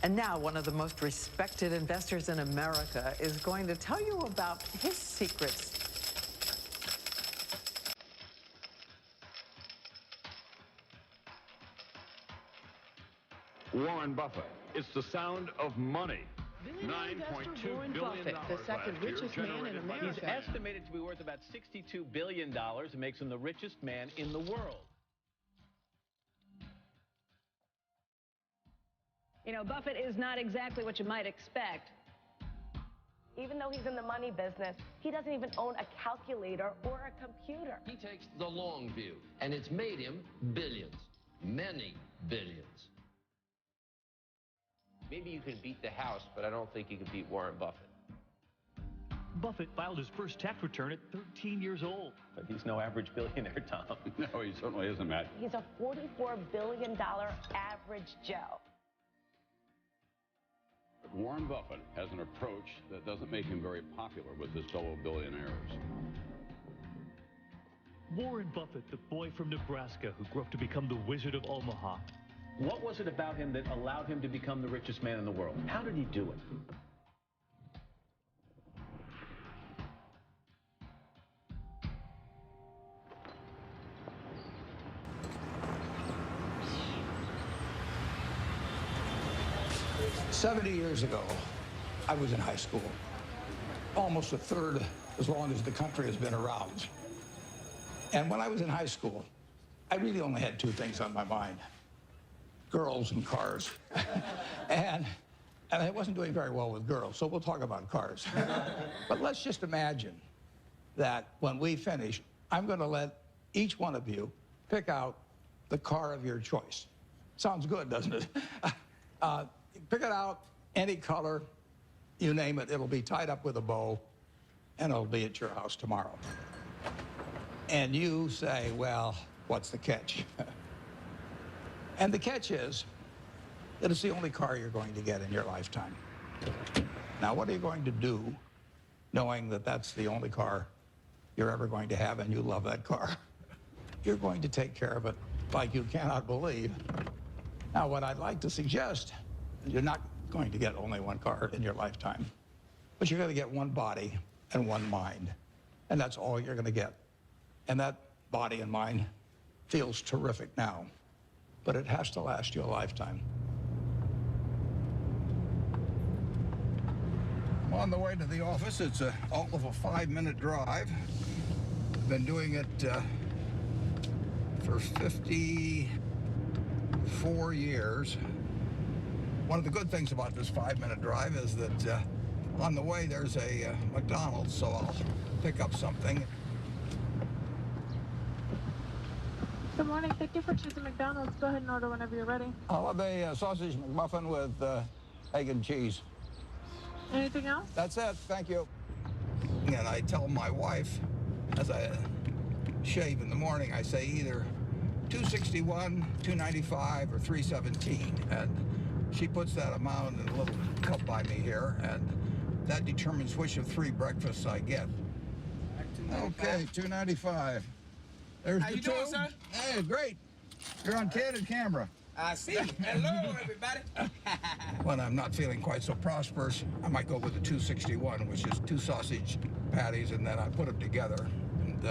And now one of the most respected investors in America is going to tell you about his secrets. Warren Buffett. It's the sound of money. $9.2 Warren Buffett, the second richest man in America. He's estimated to be worth about $62 billion and makes him the richest man in the world. You know, Buffett is not exactly what you might expect. Even though he's in the money business, he doesn't even own a calculator or a computer. He takes the long view, and it's made him billions, many billions. Maybe you can beat the House, but I don't think you can beat Warren Buffett. Buffett filed his first tax return at 13 years old. But he's no average billionaire, Tom. No, he certainly isn't, Matt. He's a $44 billion average Joe. But Warren Buffett has an approach that doesn't make him very popular with his fellow billionaires. Warren Buffett, the boy from Nebraska who grew up to become the Wizard of Omaha. What was it about him that allowed him to become the richest man in the world? How did he do it? 70 years ago, I was in high school, almost a third as long as the country has been around. And when I was in high school, I really only had two things on my mind: girls and cars. and I wasn't doing very well with girls, so we'll talk about cars. But let's just imagine that when we finish, I'm going to let each one of you pick out the car of your choice. Sounds good, doesn't it? Pick it out, any color, you name it. It'll be tied up with a bow, and it'll be at your house tomorrow. And you say, well, what's the catch? And the catch is that it's the only car you're going to get in your lifetime. Now, what are you going to do knowing that that's the only car you're ever going to have and you love that car? You're going to take care of it like you cannot believe. Now, what I'd like to suggest, you're not going to get only one car in your lifetime, but you're going to get one body and one mind, and that's all you're going to get. And that body and mind feels terrific now, but it has to last you a lifetime. I'm on the way to the office. It's all of a 5-minute drive. I've been doing it for 54 years. One of the good things about this 5-minute drive is that on the way there's a McDonald's, so I'll pick up something. Good morning. Thank you for choosing McDonald's. Go ahead and order whenever you're ready. I'll have a sausage McMuffin with egg and cheese. Anything else? That's it. Thank you. And I tell my wife, as I shave in the morning, I say either 261, 295, or 317. And she puts that amount in a little cup by me here, and that determines which of 3 breakfasts I get. Okay, 295. There's How the you two. doing, sir? Hey, great. You're on candid camera. I see. Hello, everybody. When I'm not feeling quite so prosperous, I might go with the 261, which is 2 sausage patties, and then I put them together and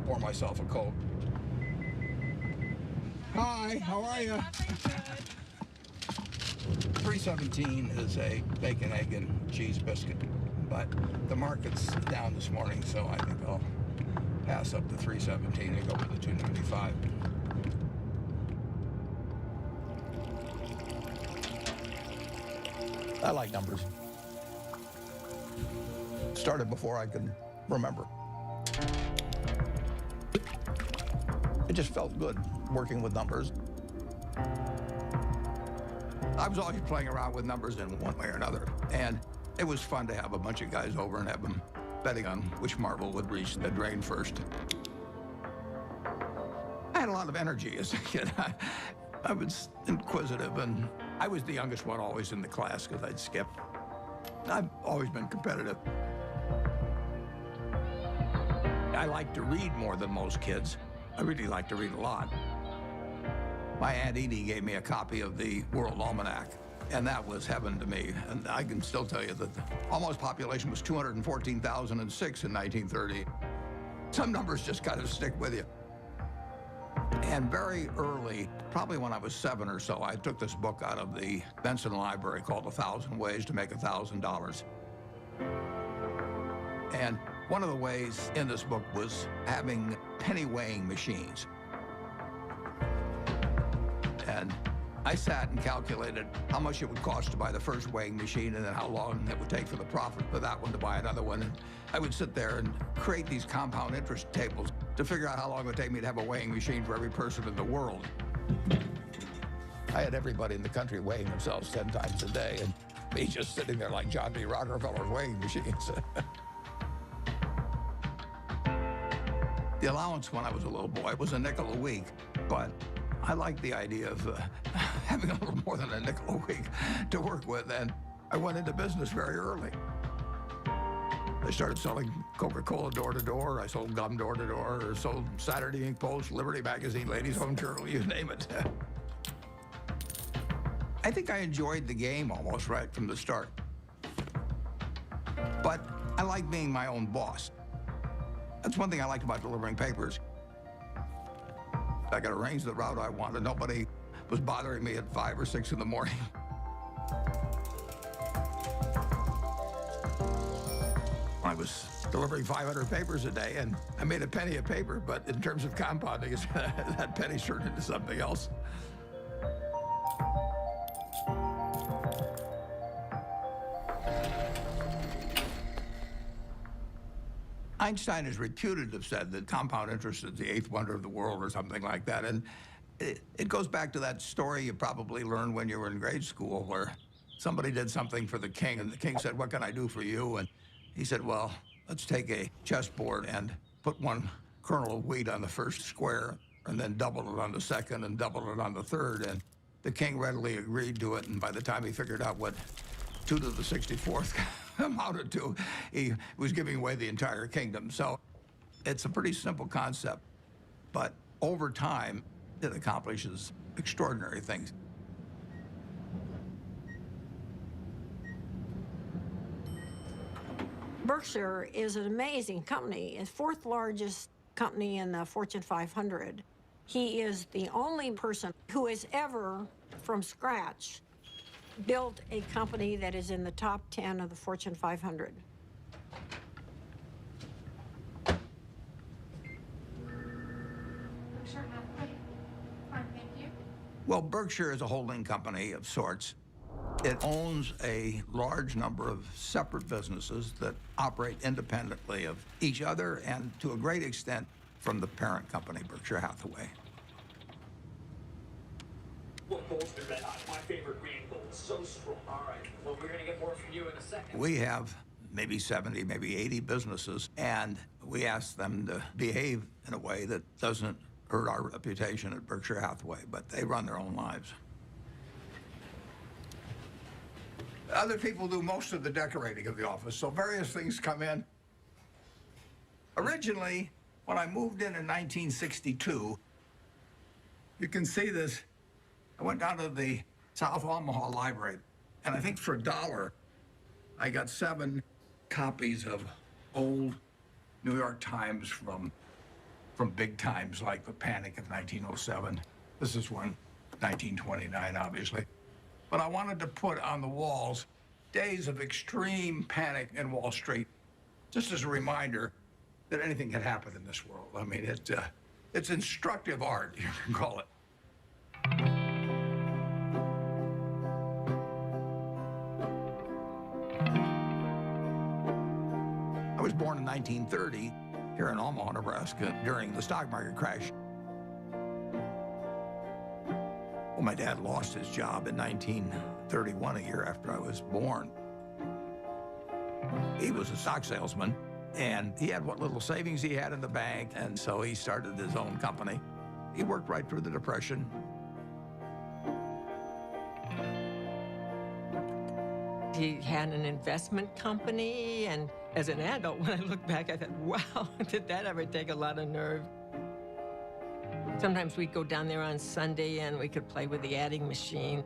pour myself a Coke. Hi, how are you? 317 is a bacon, egg, and cheese biscuit, but the market's down this morning, so I think I'll pass up the 317 and go with the 295. I like numbers. Started before I could remember. It just felt good working with numbers. I was always playing around with numbers in one way or another, and it was fun to have a bunch of guys over and have them betting on which marble would reach the drain first. I had a lot of energy as a kid. I was inquisitive, and I was the youngest one always in the class because I'd skip. I've always been competitive. I like to read more than most kids. I really like to read a lot. My Aunt Edie gave me a copy of the World Almanac And that was heaven to me. And I can still tell you that the Omaha's population was 214,006 in 1930. Some numbers just kind of stick with you. And very early, probably when I was 7 or so, I took this book out of the Benson Library called 1,000 Ways to Make $1,000. And one of the ways in this book was having penny weighing machines. And I sat and calculated how much it would cost to buy the first weighing machine and then how long it would take for the profit for that one to buy another one. And I would sit there and create these compound interest tables to figure out how long it would take me to have a weighing machine for every person in the world. I had everybody in the country weighing themselves 10 times a day, and me just sitting there like John D. Rockefeller's weighing machines. The allowance when I was a little boy was a nickel a week, but I liked the idea of having a little more than a nickel a week to work with, and I went into business very early. I started selling Coca-Cola door to door. I sold gum door to door, or sold Saturday Evening Post, Liberty Magazine, Ladies Home Journal, you name it. I think I enjoyed the game almost right from the start. But I like being my own boss. That's one thing I liked about delivering papers. I could arrange the route I wanted. Nobody was bothering me at 5 or 6 in the morning. I was delivering 500 papers a day, and I made a penny a paper, but in terms of compounding, that penny turned into something else. Einstein is reputed to have said that compound interest is the 8th wonder of the world or something like that. And it goes back to that story you probably learned when you were in grade school where somebody did something for the king and the king said, "What can I do for you?" And he said, "Well, let's take a chessboard and put 1 kernel of wheat on the first square and then double it on the second and double it on the third." And the king readily agreed to it. And by the time he figured out what 2 to the 64th amounted to, he was giving away the entire kingdom. So it's a pretty simple concept, but over time, it accomplishes extraordinary things. Berkshire is an amazing company. It's 4th largest company in the Fortune 500. He is the only person who has ever, from scratch, built a company that is in the top 10 of the Fortune 500. Berkshire Hathaway. Fine, thank you. Well, Berkshire is a holding company of sorts. It owns a large number of separate businesses that operate independently of each other and, to a great extent, from the parent company, Berkshire Hathaway. What gold's been red hot? My favorite green gold. So strong. All right. Well, we're going to get more from you in a second. We have maybe 70, maybe 80 businesses, and we ask them to behave in a way that doesn't hurt our reputation at Berkshire Hathaway, but they run their own lives. Other people do most of the decorating of the office, so various things come in. Originally, when I moved in 1962, you can see this. I went down to the South Omaha Library, and I think for $1, I got 7 copies of old New York Times from big times like the Panic of 1907. This is one, 1929, obviously. But I wanted to put on the walls days of extreme panic in Wall Street, just as a reminder that anything can happen in this world. I mean, it's instructive art, you can call it. I was born in 1930 here in Omaha, Nebraska, during the stock market crash. Well, my dad lost his job in 1931, a year after I was born. He was a stock salesman, and he had what little savings he had in the bank, and so he started his own company. He worked right through the Depression. He had an investment company, and as an adult, when I look back, I thought, wow, did that ever take a lot of nerve? Sometimes we'd go down there on Sunday and we could play with the adding machine.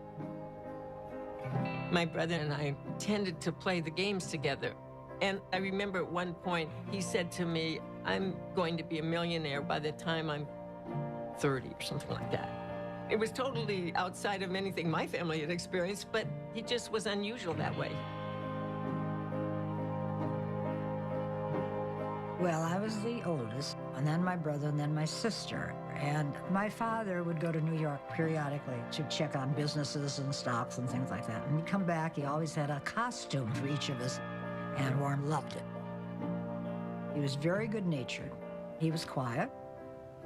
My brother and I tended to play the games together. And I remember at one point, he said to me, I'm going to be a millionaire by the time I'm 30 or something like that. It was totally outside of anything my family had experienced, but he just was unusual that way. Well, I was the oldest, and then my brother, and then my sister. And my father would go to New York periodically to check on businesses and stocks and things like that. And he'd come back, he always had a costume for each of us, and Warren loved it. He was very good-natured. He was quiet.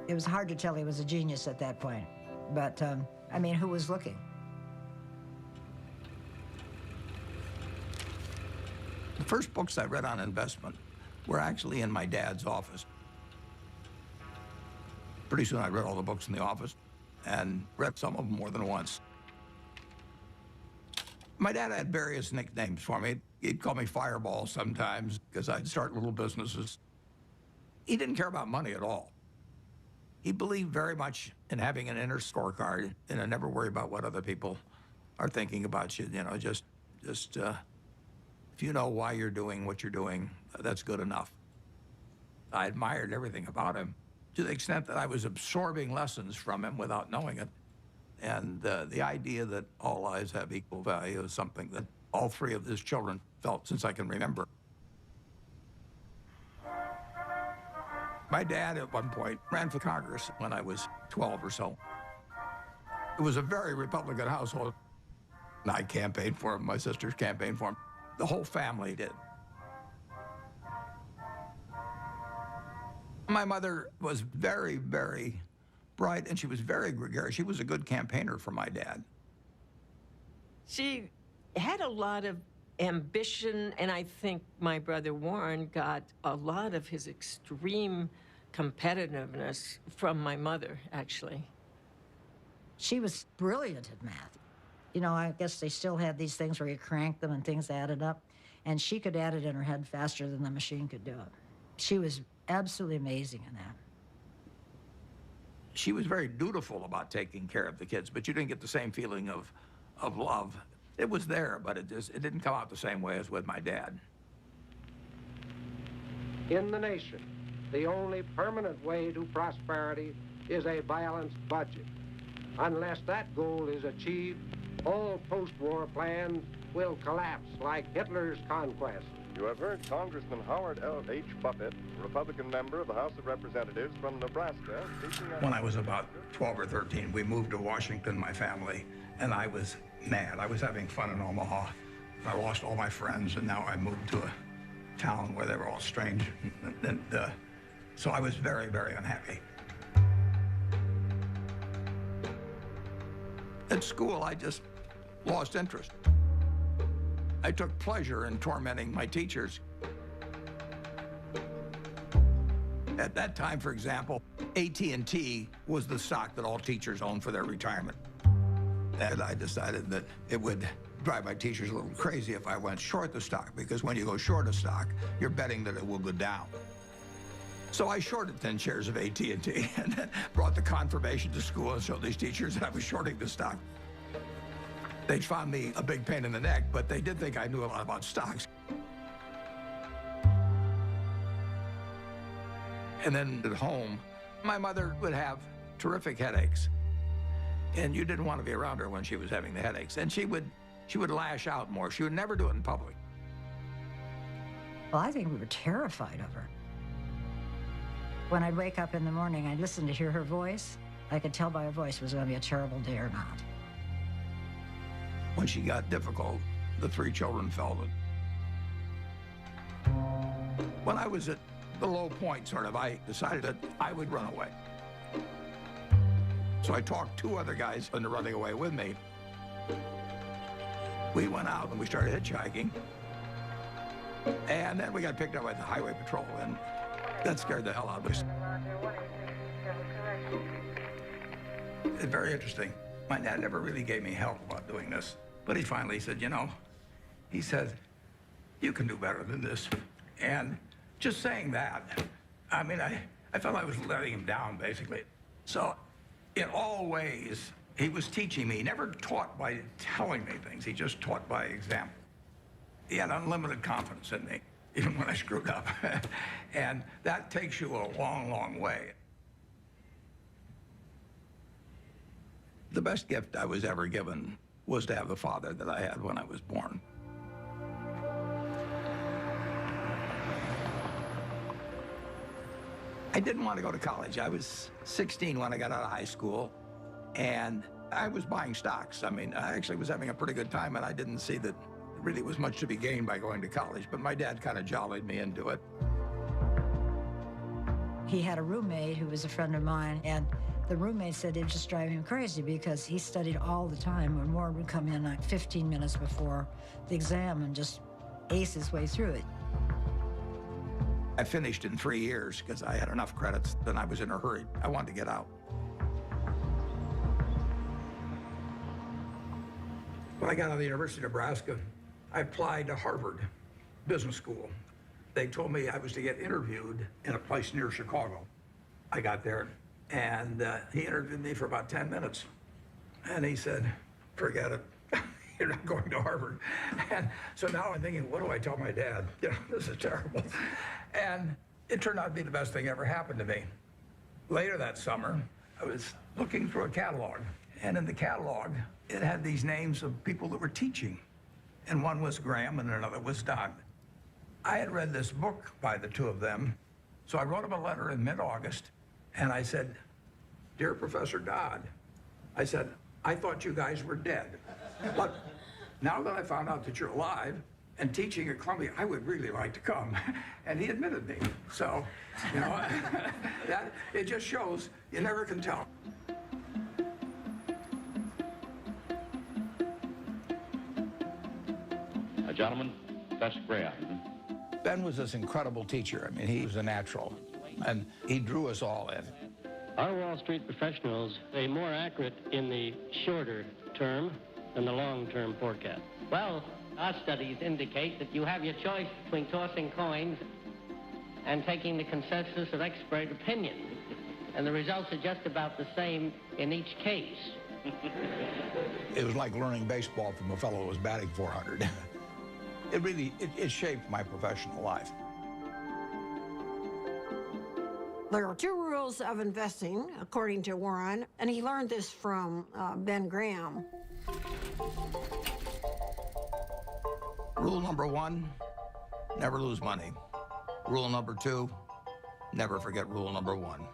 It was hard to tell he was a genius at that point. But, I mean, who was looking? The first books I read on investment were actually in my dad's office. Pretty soon I read all the books in the office and read some of them more than once. My dad had various nicknames for me. He'd call me Fireball sometimes because I'd start little businesses. He didn't care about money at all. He believed very much in having an inner scorecard and never worry about what other people are thinking about you. You know, just if you know why you're doing what you're doing, that's good enough. I admired everything about him to the extent that I was absorbing lessons from him without knowing it. And the idea that all lives have equal value is something that all three of his children felt since I can remember. My dad, at one point, ran for Congress when I was 12 or so. It was a very Republican household. And I campaigned for him, my sisters campaigned for him. The whole family did. My mother was very, very bright, and she was very gregarious. She was a good campaigner for my dad. She had a lot of ambition, and I think my brother Warren got a lot of his extreme competitiveness from my mother, actually. She was brilliant at math. You know, I guess they still had these things where you cranked them and things added up, and she could add it in her head faster than the machine could do it. She was absolutely amazing in that. She was very dutiful about taking care of the kids, but you didn't get the same feeling of love. It was there, but it didn't come out the same way as with my dad. In the nation, the only permanent way to prosperity is a balanced budget. Unless that goal is achieved, all post-war plans will collapse like Hitler's conquest. You have heard Congressman Howard L. H. Buffett, Republican member of the House of Representatives from Nebraska, speaking When I was about 12 or 13, we moved to Washington, my family, and I was mad. I was having fun in Omaha. I lost all my friends, and now I moved to a town where they were all strange. So I was very, very unhappy. At school, I just lost interest. I took pleasure in tormenting my teachers. At that time, for example, AT&T was the stock that all teachers owned for their retirement. And I decided that it would drive my teachers a little crazy if I went short the stock, because when you go short a stock, you're betting that it will go down. So I shorted 10 shares of AT&T and then brought the confirmation to school and showed these teachers that I was shorting the stock. They found me a big pain in the neck, but they did think I knew a lot about stocks. And then at home, my mother would have terrific headaches. And you didn't want to be around her when she was having the headaches. And she would lash out more. She would never do it in public. Well, I think we were terrified of her. When I'd wake up in the morning, I'd listen to hear her voice. I could tell by her voice it was going to be a terrible day or not. When she got difficult, the three children felt it. When I was at the low point, sort of, I decided that I would run away. So I talked two other guys into running away with me. We went out and we started hitchhiking. And then we got picked up by the highway patrol, and that scared the hell out of us. It's very interesting. My dad never really gave me help about doing this, but he finally said, you know, he said, you can do better than this. And just saying that, I mean, I felt I was letting him down, basically. So in all ways, He was teaching me. He never taught by telling me things. He just taught by example. He had unlimited confidence in me, even when I screwed up. And that takes you a long, long way. The best gift I was ever given was to have the father that I had when I was born. I didn't want to go to college. I was 16 when I got out of high school, and I was buying stocks. I mean, I actually was having a pretty good time, and I didn't see that there really was much to be gained by going to college, but my dad kind of jollied me into it. He had a roommate who was a friend of mine, and the roommate said it just drove him crazy because he studied all the time, when Warren would come in like 15 minutes before the exam and just ace his way through it. I finished in 3 years because I had enough credits, and I was in a hurry. I wanted to get out. When I got out of the University of Nebraska, I applied to Harvard Business School. They told me I was to get interviewed in a place near Chicago. I got there, and he interviewed me for about 10 minutes. And he said, forget it. You're not going to Harvard. And so now I'm thinking, what do I tell my dad? You know, this is terrible. And it turned out to be the best thing ever happened to me. Later that summer, I was looking through a catalog. And in the catalog, it had these names of people that were teaching. And one was Graham and another was Dodd. I had read this book by the two of them. So I wrote him a letter in mid-August. And I said, dear Professor Dodd, I said, I thought you guys were dead. But now that I found out that you're alive and teaching at Columbia, I would really like to come. And he admitted me. So, you know, that it just shows you never can tell. Gentlemen, that's Graham. Ben was this incredible teacher. I mean, he was a natural, and he drew us all in. Are Wall Street professionals more accurate in the shorter term than the long-term forecast? Well, our studies indicate that you have your choice between tossing coins and taking the consensus of expert opinion. And the results are just about the same in each case. It was like learning baseball from a fellow who was batting 400. It really shaped my professional life. There are two rules of investing, according to Warren, and he learned this from Ben Graham. Rule number one, never lose money. Rule number two, never forget rule number one.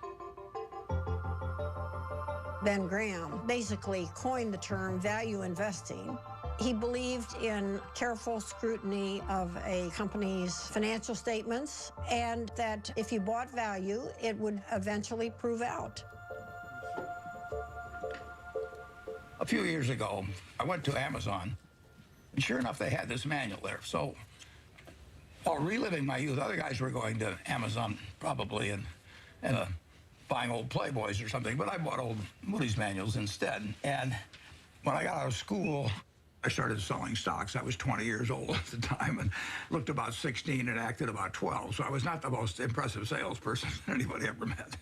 Ben Graham basically coined the term value investing. He believed in careful scrutiny of a company's financial statements, and that if you bought value, it would eventually prove out. A few years ago, I went to Amazon, and sure enough, they had this manual there. So while reliving my youth, other guys were going to Amazon probably and buying old Playboys or something, but I bought old Moody's manuals instead. And when I got out of school, I started selling stocks. I was 20 years old at the time and looked about 16 and acted about 12. So I was not the most impressive salesperson anybody ever met.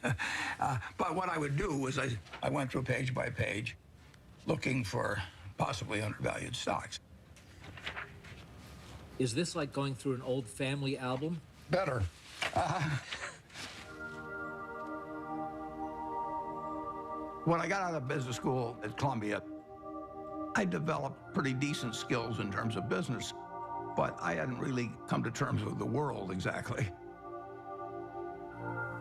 But what I would do was I went through page by page looking for possibly undervalued stocks. Is this like going through an old family album? Better. When I got out of business school at Columbia, I developed pretty decent skills in terms of business, but I hadn't really come to terms with the world exactly.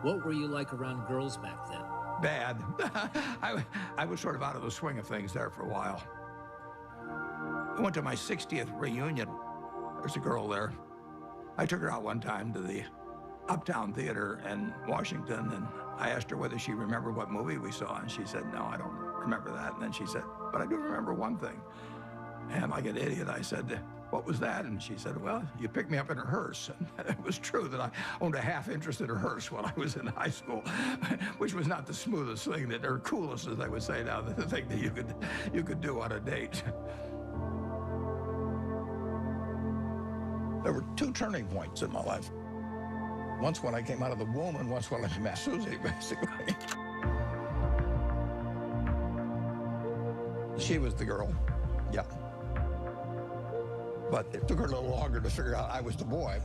What were you like around girls back then? Bad. I was sort of out of the swing of things there for a while. I went to my 60th reunion. There's a girl there. I took her out one time to the Uptown Theater in Washington, and I asked her whether she remembered what movie we saw, and she said, no, I don't remember that. And then she said, but I do remember one thing. And like an idiot, I said, what was that? And she said, well, you picked me up in a hearse. And it was true that I owned a half interest in a hearse when I was in high school, which was not the smoothest thing, or coolest, as I would say now, the thing that you could do on a date. There were two turning points in my life. Once when I came out of the womb, and once when I met Susie, basically. She was the girl, yeah. But it took her a little longer to figure out I was the boy.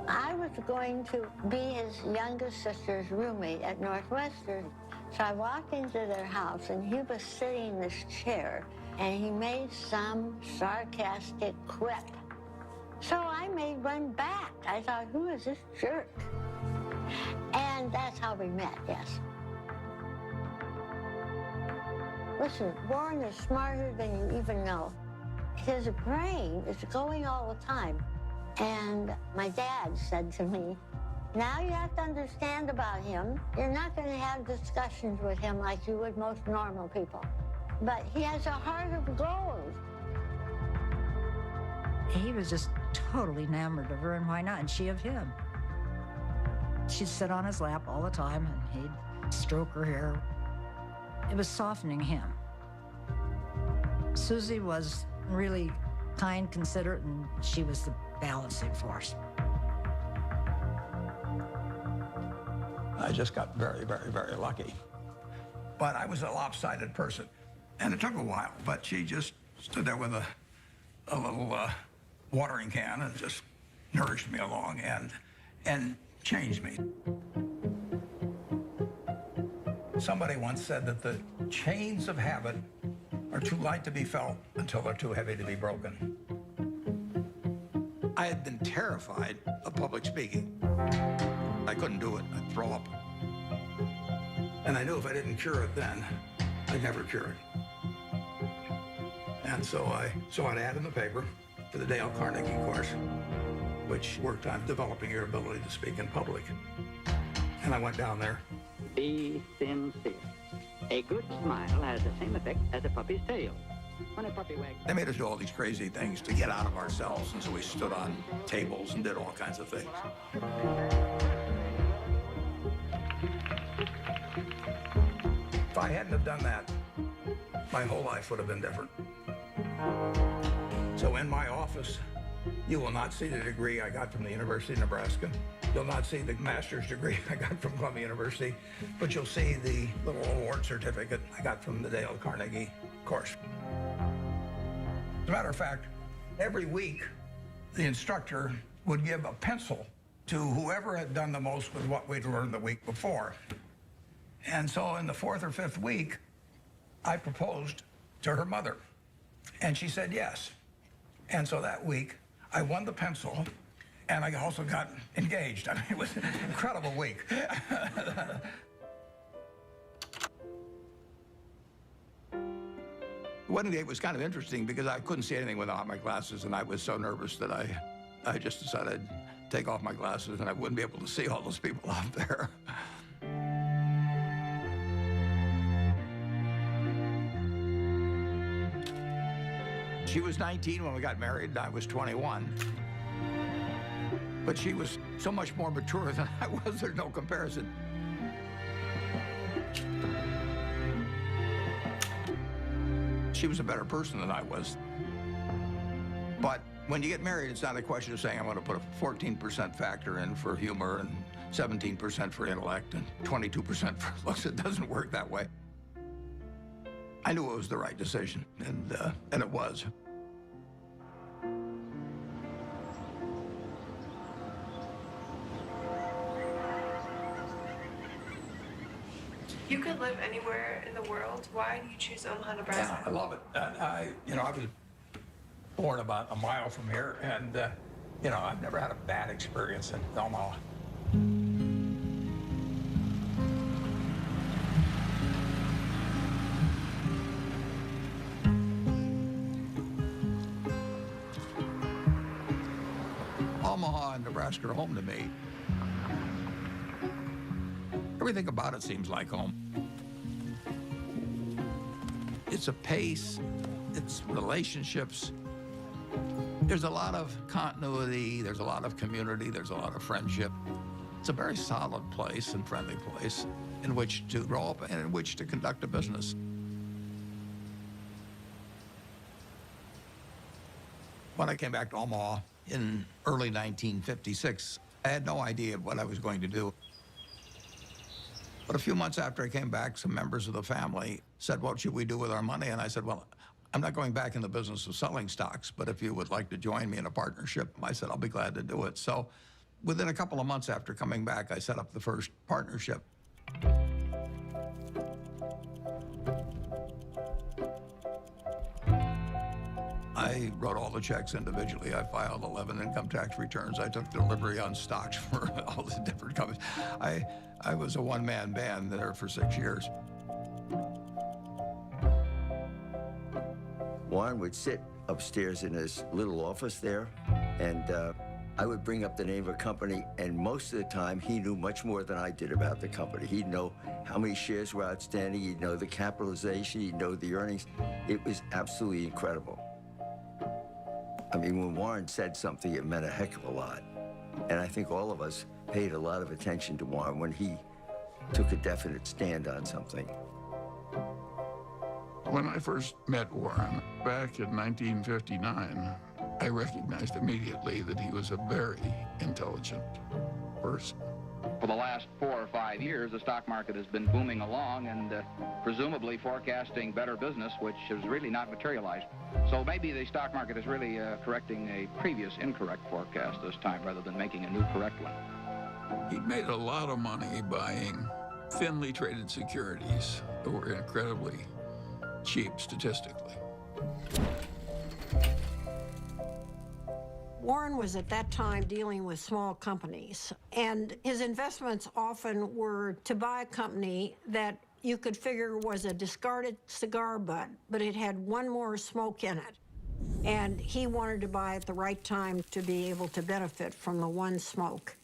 I was going to be his youngest sister's roommate at Northwestern. So I walked into their house, and he was sitting in this chair, and he made some sarcastic quip. So I made one back. I thought, who is this jerk? And that's how we met, yes. Listen, Warren is smarter than you even know. His brain is going all the time. And my dad said to me, now you have to understand about him. You're not going to have discussions with him like you would most normal people. But he has a heart of gold. He was just totally enamored of her, and why not? And she of him. She'd sit on his lap all the time, and he'd stroke her hair. It was softening him. Susie was really kind, considerate, and she was the balancing force. I just got very, very, very lucky. But I was a lopsided person, and it took a while, but she just stood there with a little watering can and just nourished me along and changed me. Somebody once said that the chains of habit are too light to be felt until they're too heavy to be broken. I had been terrified of public speaking. I couldn't do it. I'd throw up. And I knew if I didn't cure it then, I'd never cure it. And so I saw an ad in the paper for the Dale Carnegie course, which worked on developing your ability to speak in public. And I went down there. Be sincere. A good smile has the same effect as a puppy's tail. When a puppy wags... They made us do all these crazy things to get out of ourselves, and so we stood on tables and did all kinds of things. If I hadn't have done that, my whole life would have been different. So in my office, you will not see the degree I got from the University of Nebraska. You'll not see the master's degree I got from Columbia University, but you'll see the little award certificate I got from the Dale Carnegie course. As a matter of fact, every week, the instructor would give a pencil to whoever had done the most with what we'd learned the week before. And so in the fourth or fifth week, I proposed to her mother, and she said yes. And so that week, I won the pencil, and I also got engaged. I mean, it was an incredible week. The wedding day was kind of interesting because I couldn't see anything without my glasses, and I was so nervous that I just decided I'd take off my glasses and I wouldn't be able to see all those people out there. She was 19 when we got married, and I was 21. But she was so much more mature than I was, there's no comparison. She was a better person than I was. But when you get married, it's not a question of saying I'm going to put a 14% factor in for humor and 17% for intellect and 22% for looks. It doesn't work that way. I knew it was the right decision, and it was. You could live anywhere in the world. Why do you choose Omaha, Nebraska? Yeah, I love it. I was born about a mile from here, and I've never had a bad experience in Omaha. Omaha and Nebraska are home to me. Everything about it seems like home. It's a pace, it's relationships. There's a lot of continuity, there's a lot of community, there's a lot of friendship. It's a very solid place and friendly place in which to grow up and in which to conduct a business. When I came back to Omaha in early 1956, I had no idea what I was going to do. But a few months after I came back, some members of the family said, what should we do with our money? And I said, well, I'm not going back in the business of selling stocks, but if you would like to join me in a partnership, I said, I'll be glad to do it. So within a couple of months after coming back, I set up the first partnership. I wrote all the checks individually. I filed 11 income tax returns. I took delivery on stocks for all the different companies. I was a one-man band there for 6 years. Warren would sit upstairs in his little office there, and I would bring up the name of a company, and most of the time, he knew much more than I did about the company. He'd know how many shares were outstanding, he'd know the capitalization, he'd know the earnings. It was absolutely incredible. I mean, when Warren said something, it meant a heck of a lot. And I think all of us paid a lot of attention to Warren when he took a definite stand on something. When I first met Warren back in 1959, I recognized immediately that he was a very intelligent person. For the last 4 or 5 years, the stock market has been booming along and presumably forecasting better business, which has really not materialized. So maybe the stock market is really correcting a previous incorrect forecast this time rather than making a new correct one. He made a lot of money buying thinly traded securities that were incredibly cheap statistically. Warren was at that time dealing with small companies, and his investments often were to buy a company that you could figure was a discarded cigar butt, but it had one more smoke in it. And he wanted to buy at the right time to be able to benefit from the one smoke.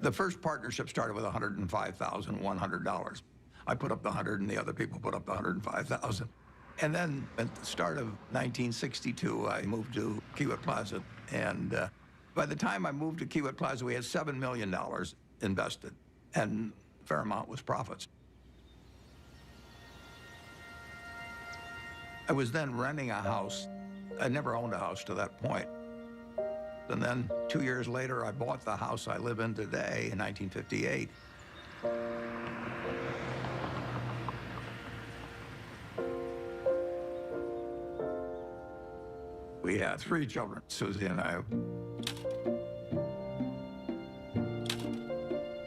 The first partnership started with $105,100. I put up the 100 and the other people put up the 105,000. And then at the start of 1962, I moved to Kiewit Plaza. And by the time I moved to Kiewit Plaza, we had $7 million invested, and a fair amount was profits. I was then renting a house. I never owned a house to that point. And then 2 years later, I bought the house I live in today in 1958. We had 3 children, Susie and I.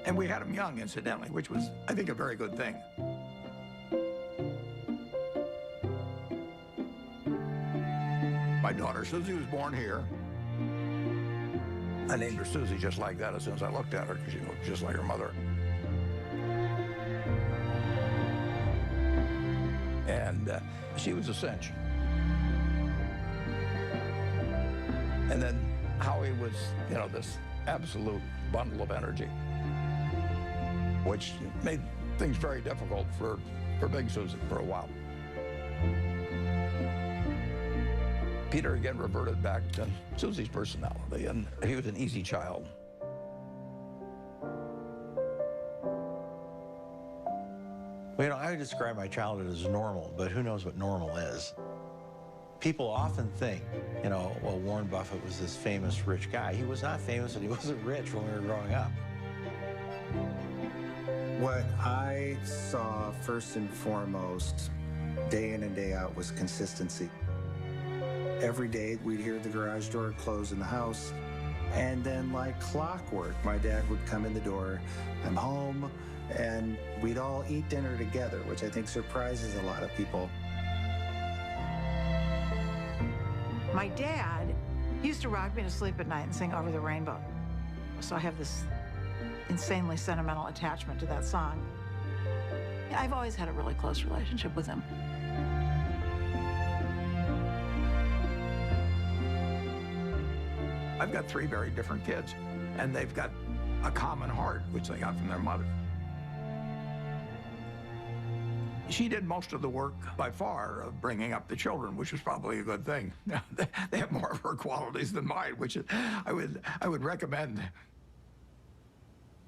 And we had them young, incidentally, which was, I think, a very good thing. My daughter, Susie, was born here. I named her Susie just like that as soon as I looked at her, because she looked just like her mother. And she was a cinch. And then Howie was, you know, this absolute bundle of energy, which made things very difficult for Big Susan for a while. Peter again reverted back to Susie's personality, and he was an easy child. Well, you know, I would describe my childhood as normal, but who knows what normal is. People often think, you know, well, Warren Buffett was this famous rich guy. He was not famous and he wasn't rich when we were growing up. What I saw first and foremost, day in and day out, was consistency. Every day we'd hear the garage door close in the house, and then like clockwork, my dad would come in the door, I'm home, and we'd all eat dinner together, which I think surprises a lot of people. My dad used to rock me to sleep at night and sing Over the Rainbow. So I have this insanely sentimental attachment to that song. I've always had a really close relationship with him. I've got 3 very different kids, and they've got a common heart, which they got from their mother. She did most of the work, by far, of bringing up the children, which was probably a good thing. They have more of her qualities than mine, which I would recommend.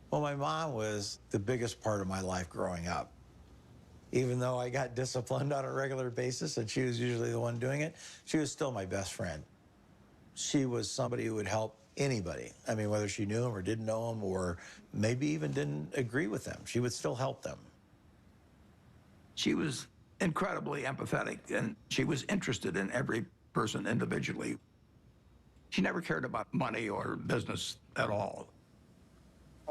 Well, my mom was the biggest part of my life growing up. Even though I got disciplined on a regular basis, and she was usually the one doing it, she was still my best friend. She was somebody who would help anybody. I mean, whether she knew them or didn't know them or maybe even didn't agree with them, she would still help them. She was incredibly empathetic, and she was interested in every person individually. She never cared about money or business at all.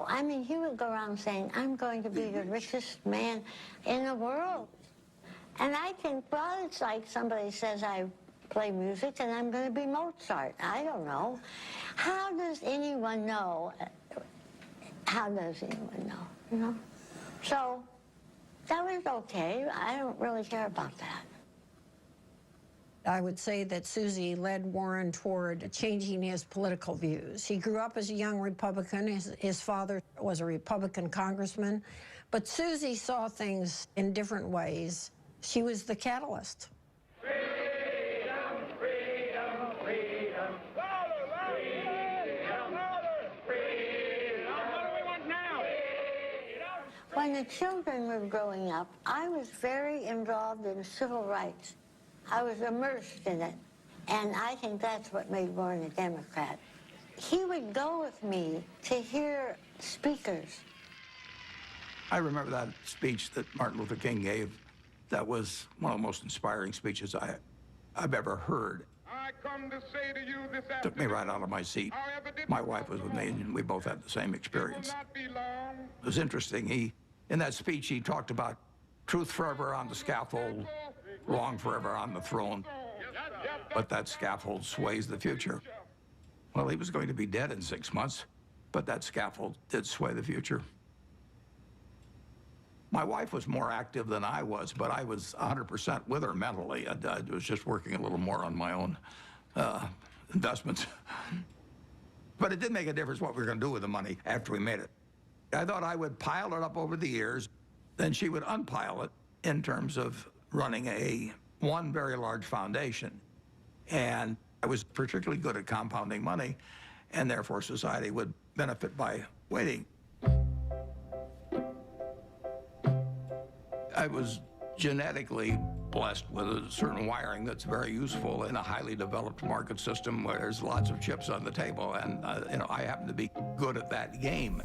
I mean, he would go around saying, I'm going to be the richest man in the world. And I think, well, it's like somebody says I play music and I'm going to be Mozart. I don't know. How does anyone know? How does anyone know, you know? So that was okay. I don't really care about that. I would say that Susie led Warren toward changing his political views. He grew up as a young Republican. His father was a Republican congressman. But Susie saw things in different ways. She was the catalyst. When the children were growing up, I was very involved in civil rights. I was immersed in it, and I think that's what made Warren a Democrat. He would go with me to hear speakers. I remember that speech that Martin Luther King gave. That was one of the most inspiring speeches I've ever heard. I come to say to you this afternoon, Took me right out of my seat. My wife was with me, and we both had the same experience. It was interesting. In that speech, he talked about truth forever on the scaffold, wrong forever on the throne, but that scaffold sways the future. Well, he was going to be dead in 6 months, but that scaffold did sway the future. My wife was more active than I was, but I was 100% with her mentally. I was just working a little more on my own investments. But it did make a difference what we were going to do with the money after we made it. I thought I would pile it up over the years, then she would unpile it in terms of running one very large foundation. And I was particularly good at compounding money, and therefore society would benefit by waiting. I was genetically blessed with a certain wiring that's very useful in a highly developed market system where there's lots of chips on the table, and I happen to be good at that game.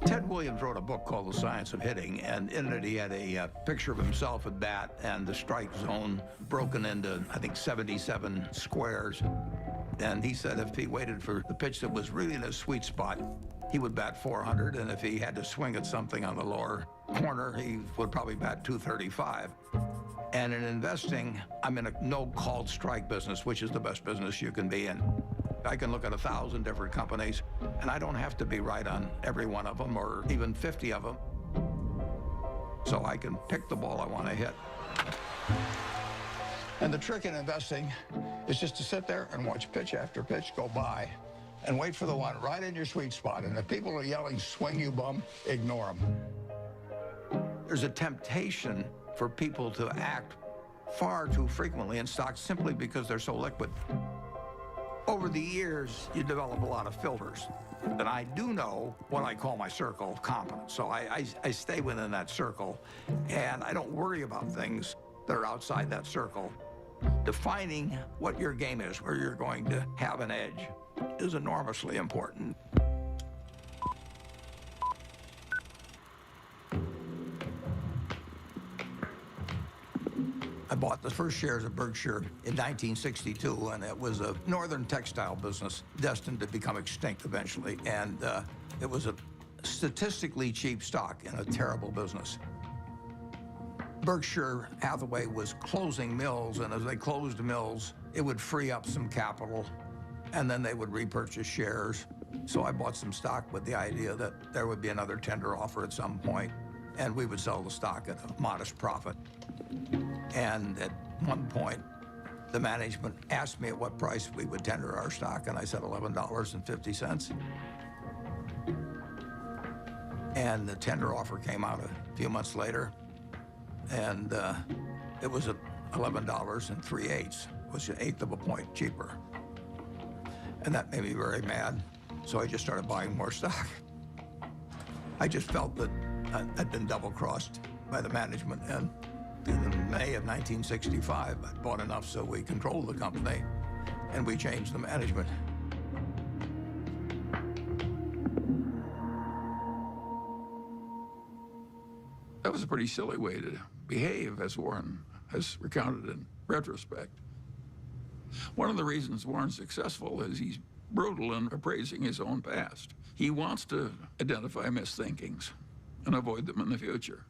Ted Williams wrote a book called The Science of Hitting, and in it he had a picture of himself at bat and the strike zone broken into, I think, 77 squares. And he said if he waited for the pitch that was really in his sweet spot, he would bat 400, and if he had to swing at something on the lower corner, he would probably bat 235. And in investing, I'm in a no-called strike business, which is the best business you can be in. I can look at 1,000 different companies, and I don't have to be right on every one of them or even 50 of them. So I can pick the ball I want to hit. And the trick in investing is just to sit there and watch pitch after pitch go by and wait for the one right in your sweet spot. And if people are yelling, swing you bum, ignore them. There's a temptation for people to act far too frequently in stocks simply because they're so liquid. Over the years, you develop a lot of filters. And I do know what I call my circle of competence. So I stay within that circle, and I don't worry about things that are outside that circle. Defining what your game is, where you're going to have an edge, is enormously important. I bought the first shares of Berkshire in 1962, and it was a northern textile business destined to become extinct eventually. And it was a statistically cheap stock in a terrible business. Berkshire Hathaway was closing mills, and as they closed mills, it would free up some capital, and then they would repurchase shares. So I bought some stock with the idea that there would be another tender offer at some point, and we would sell the stock at a modest profit. And at one point, the management asked me at what price we would tender our stock, and I said $11.50. And the tender offer came out a few months later, and it was at $11 3/8, which was 1/8 of a point cheaper. And that made me very mad, so I just started buying more stock. I just felt that I'd been double-crossed by the management, and in May of 1965. I bought enough so we controlled the company, and we changed the management. That was a pretty silly way to behave, as Warren has recounted in retrospect. One of the reasons Warren's successful is he's brutal in appraising his own past. He wants to identify misthinkings and avoid them in the future.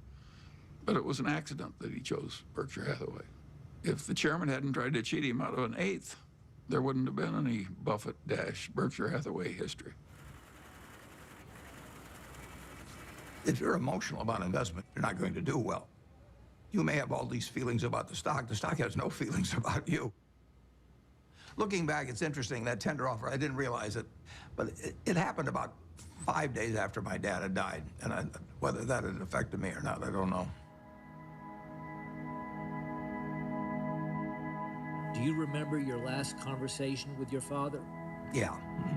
But it was an accident that he chose Berkshire Hathaway. If the chairman hadn't tried to cheat him out of an eighth, there wouldn't have been any Buffett-Berkshire Hathaway history. If you're emotional about investment, you're not going to do well. You may have all these feelings about the stock has no feelings about you. Looking back, it's interesting, that tender offer, I didn't realize it, but it happened about 5 days after my dad had died, and whether that had affected me or not, I don't know. Do you remember your last conversation with your father? Yeah,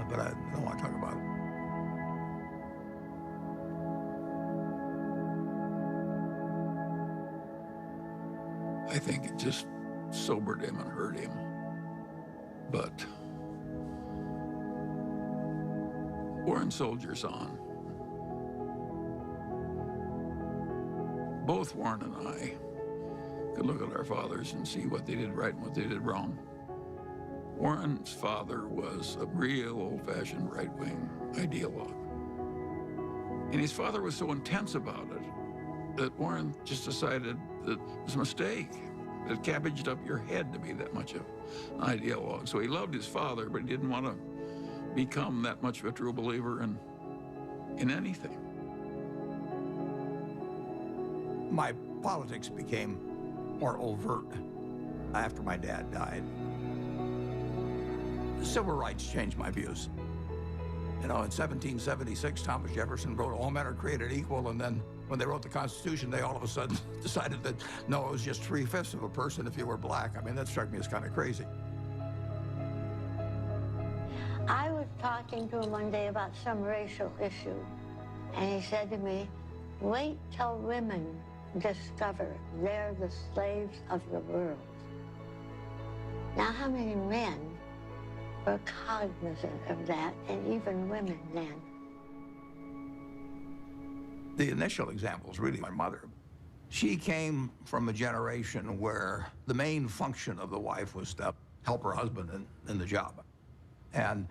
but I don't want to talk about it. I think it just sobered him and hurt him. But Warren soldiers on. Both Warren and I could look at our fathers and see what they did right and what they did wrong. Warren's father was a real old-fashioned right-wing ideologue. And his father was so intense about it that Warren just decided that it was a mistake. It cabbaged up your head to be that much of an ideologue. So he loved his father, but he didn't want to become that much of a true believer in anything. My politics became more overt after my dad died. Civil rights changed my views. You know, in 1776, Thomas Jefferson wrote, "All men are created equal," and then when they wrote the Constitution, they all of a sudden decided that, no, it was just 3/5 of a person if you were black. I mean, that struck me as kind of crazy. I was talking to him one day about some racial issue, and he said to me, "Wait till women discover they're the slaves of the world." Now, how many men were cognizant of that, and even women then? The initial example is really my mother. She came from a generation where the main function of the wife was to help her husband in the job. And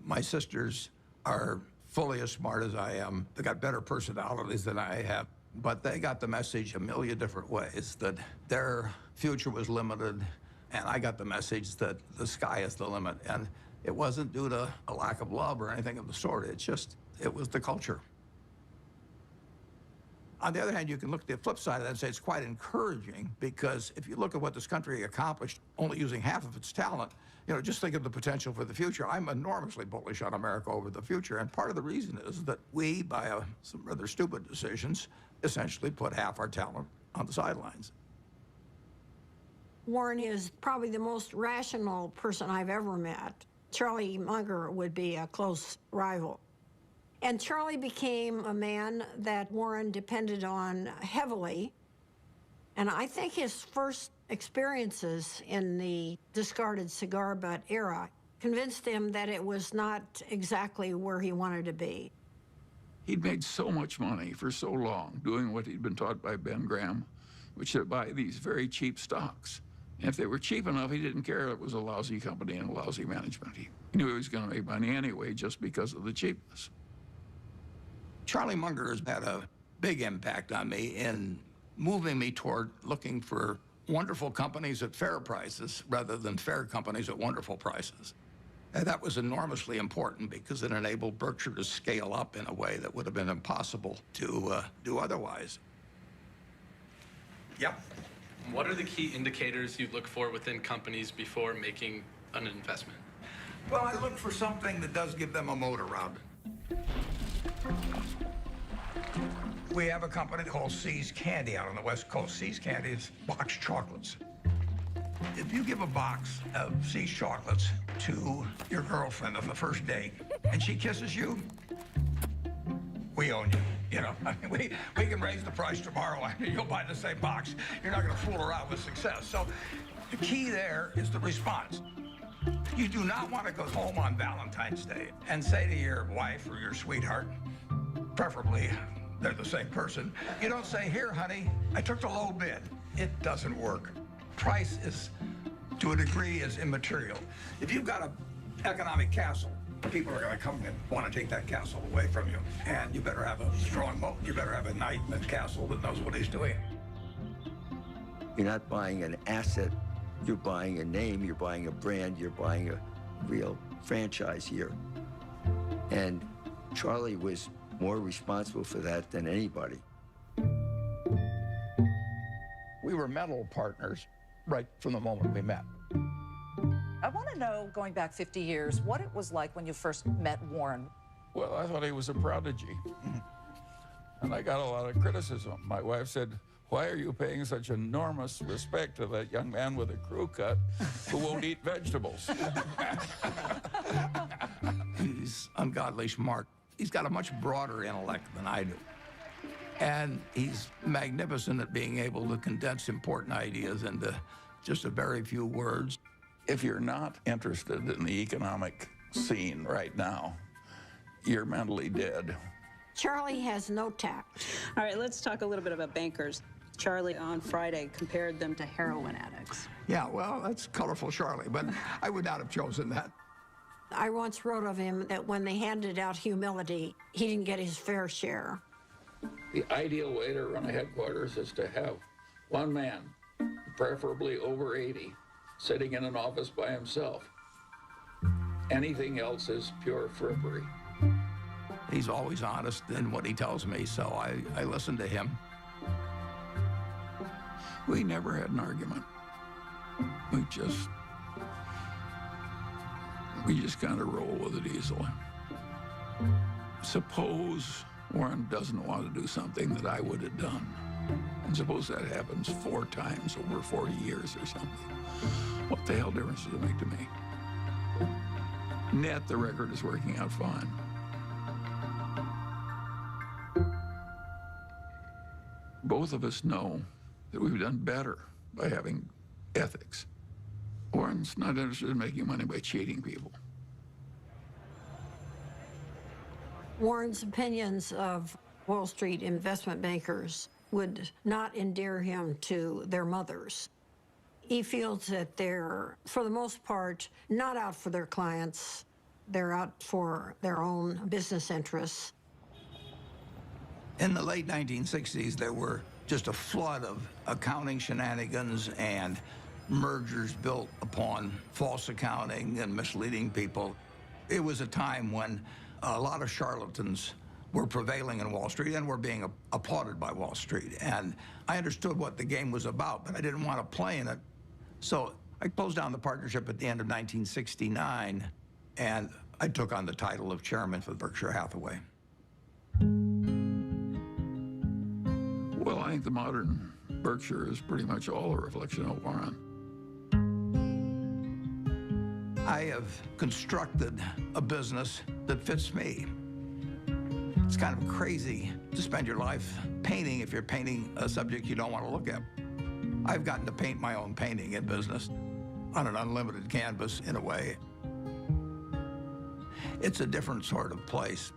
my sisters are fully as smart as I am. They got better personalities than I have, but they got the message a million different ways that their future was limited, and I got the message that the sky is the limit. And it wasn't due to a lack of love or anything of the sort. It was the culture. On the other hand, you can look at the flip side of that and say it's quite encouraging, because if you look at what this country accomplished only using half of its talent, you know, just think of the potential for the future. I'm enormously bullish on America over the future, and part of the reason is that we, by some rather stupid decisions, essentially put half our talent on the sidelines. Warren is probably the most rational person I've ever met. Charlie Munger would be a close rival. And Charlie became a man that Warren depended on heavily. And I think his first experiences in the discarded cigar butt era convinced him that it was not exactly where he wanted to be. He'd made so much money for so long doing what he'd been taught by Ben Graham, which is to buy these very cheap stocks. And if they were cheap enough, he didn't care if it was a lousy company and a lousy management. He knew he was going to make money anyway just because of the cheapness. Charlie Munger has had a big impact on me in moving me toward looking for wonderful companies at fair prices rather than fair companies at wonderful prices. And that was enormously important because it enabled Berkshire to scale up in a way that would have been impossible to do otherwise. Yep. What are the key indicators you look for within companies before making an investment? Well, I look for something that does give them a moat around it. We have a company called See's Candy out on the West Coast. See's Candy is boxed chocolates. If you give a box of See's chocolates to your girlfriend on the first date and she kisses you, we own you. You know, I mean, we can raise the price tomorrow and you'll buy the same box. You're not going to fool around with success. So the key there is the response. You do not want to go home on Valentine's Day and say to your wife or your sweetheart, preferably they're the same person, you don't say, here, honey, I took the low bid. It doesn't work. Price is, to a degree, is immaterial. If you've got an economic castle, people are going to come and want to take that castle away from you. And you better have a strong moat. You better have a knight in the castle that knows what he's doing. You're not buying an asset. You're buying a name. You're buying a brand. You're buying a real franchise here. And Charlie was more responsible for that than anybody. We were mental partners right from the moment we met. I want to know, going back 50 years, what it was like when you first met Warren. Well, I thought he was a prodigy. And I got a lot of criticism. My wife said, why are you paying such enormous respect to that young man with a crew cut who won't eat vegetables? He's ungodly smart. He's got a much broader intellect than I do. And he's magnificent at being able to condense important ideas into just a very few words. If you're not interested in the economic scene right now, you're mentally dead. Charlie has no tact. All right, let's talk a little bit about bankers. Charlie on Friday compared them to heroin addicts. Yeah, well, that's colorful, Charlie, but I would not have chosen that. I once wrote of him that when they handed out humility, he didn't get his fair share. The ideal way to run a headquarters is to have one man, preferably over 80, sitting in an office by himself. Anything else is pure frippery. He's always honest in what he tells me, so I listen to him. We never had an argument. We just kind of roll with it easily. Suppose Warren doesn't want to do something that I would have done. And suppose that happens 4 times over 40 years or something. What the hell difference does it make to me? Net, the record is working out fine. Both of us know that we've done better by having ethics. Warren's not interested in making money by cheating people. Warren's opinions of Wall Street investment bankers would not endear him to their mothers. He feels that they're, for the most part, not out for their clients. They're out for their own business interests. In the late 1960s, there were just a flood of accounting shenanigans and mergers built upon false accounting and misleading people. It was a time when a lot of charlatans were prevailing in Wall Street and were being applauded by Wall Street. And I understood what the game was about, but I didn't want to play in it. So I closed down the partnership at the end of 1969, and I took on the title of chairman for Berkshire Hathaway. Well, I think the modern Berkshire is pretty much all a reflection of Warren. I have constructed a business that fits me. It's kind of crazy to spend your life painting if you're painting a subject you don't want to look at. I've gotten to paint my own painting in business on an unlimited canvas, in a way. It's a different sort of place.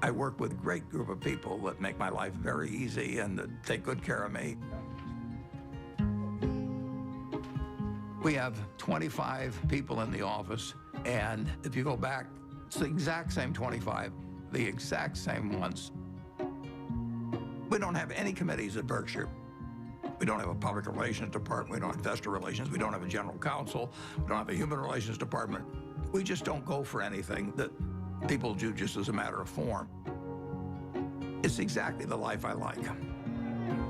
I work with a great group of people that make my life very easy and that take good care of me. We have 25 people in the office, and if you go back, it's the exact same 25, the exact same ones. We don't have any committees at Berkshire. We don't have a public relations department. We don't have investor relations. We don't have a general counsel. We don't have a human relations department. We just don't go for anything that people do just as a matter of form. It's exactly the life I like.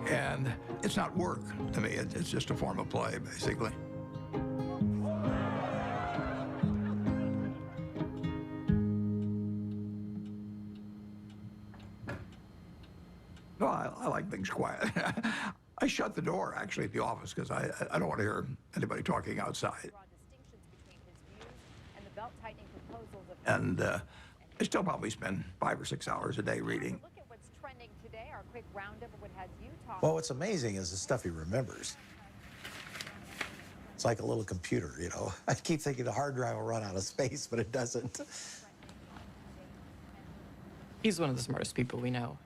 And it's not work to me. It's just a form of play, basically. Well, I like things quiet. I shut the door, actually, at the office because I don't want to hear anybody talking outside. And I still probably spend 5 or 6 hours a day reading. Look at what's trending today. Our quick roundup of what has you talking. Well, what's amazing is the stuff he remembers. It's like a little computer, you know. I keep thinking the hard drive will run out of space, but it doesn't. He's one of the smartest people we know.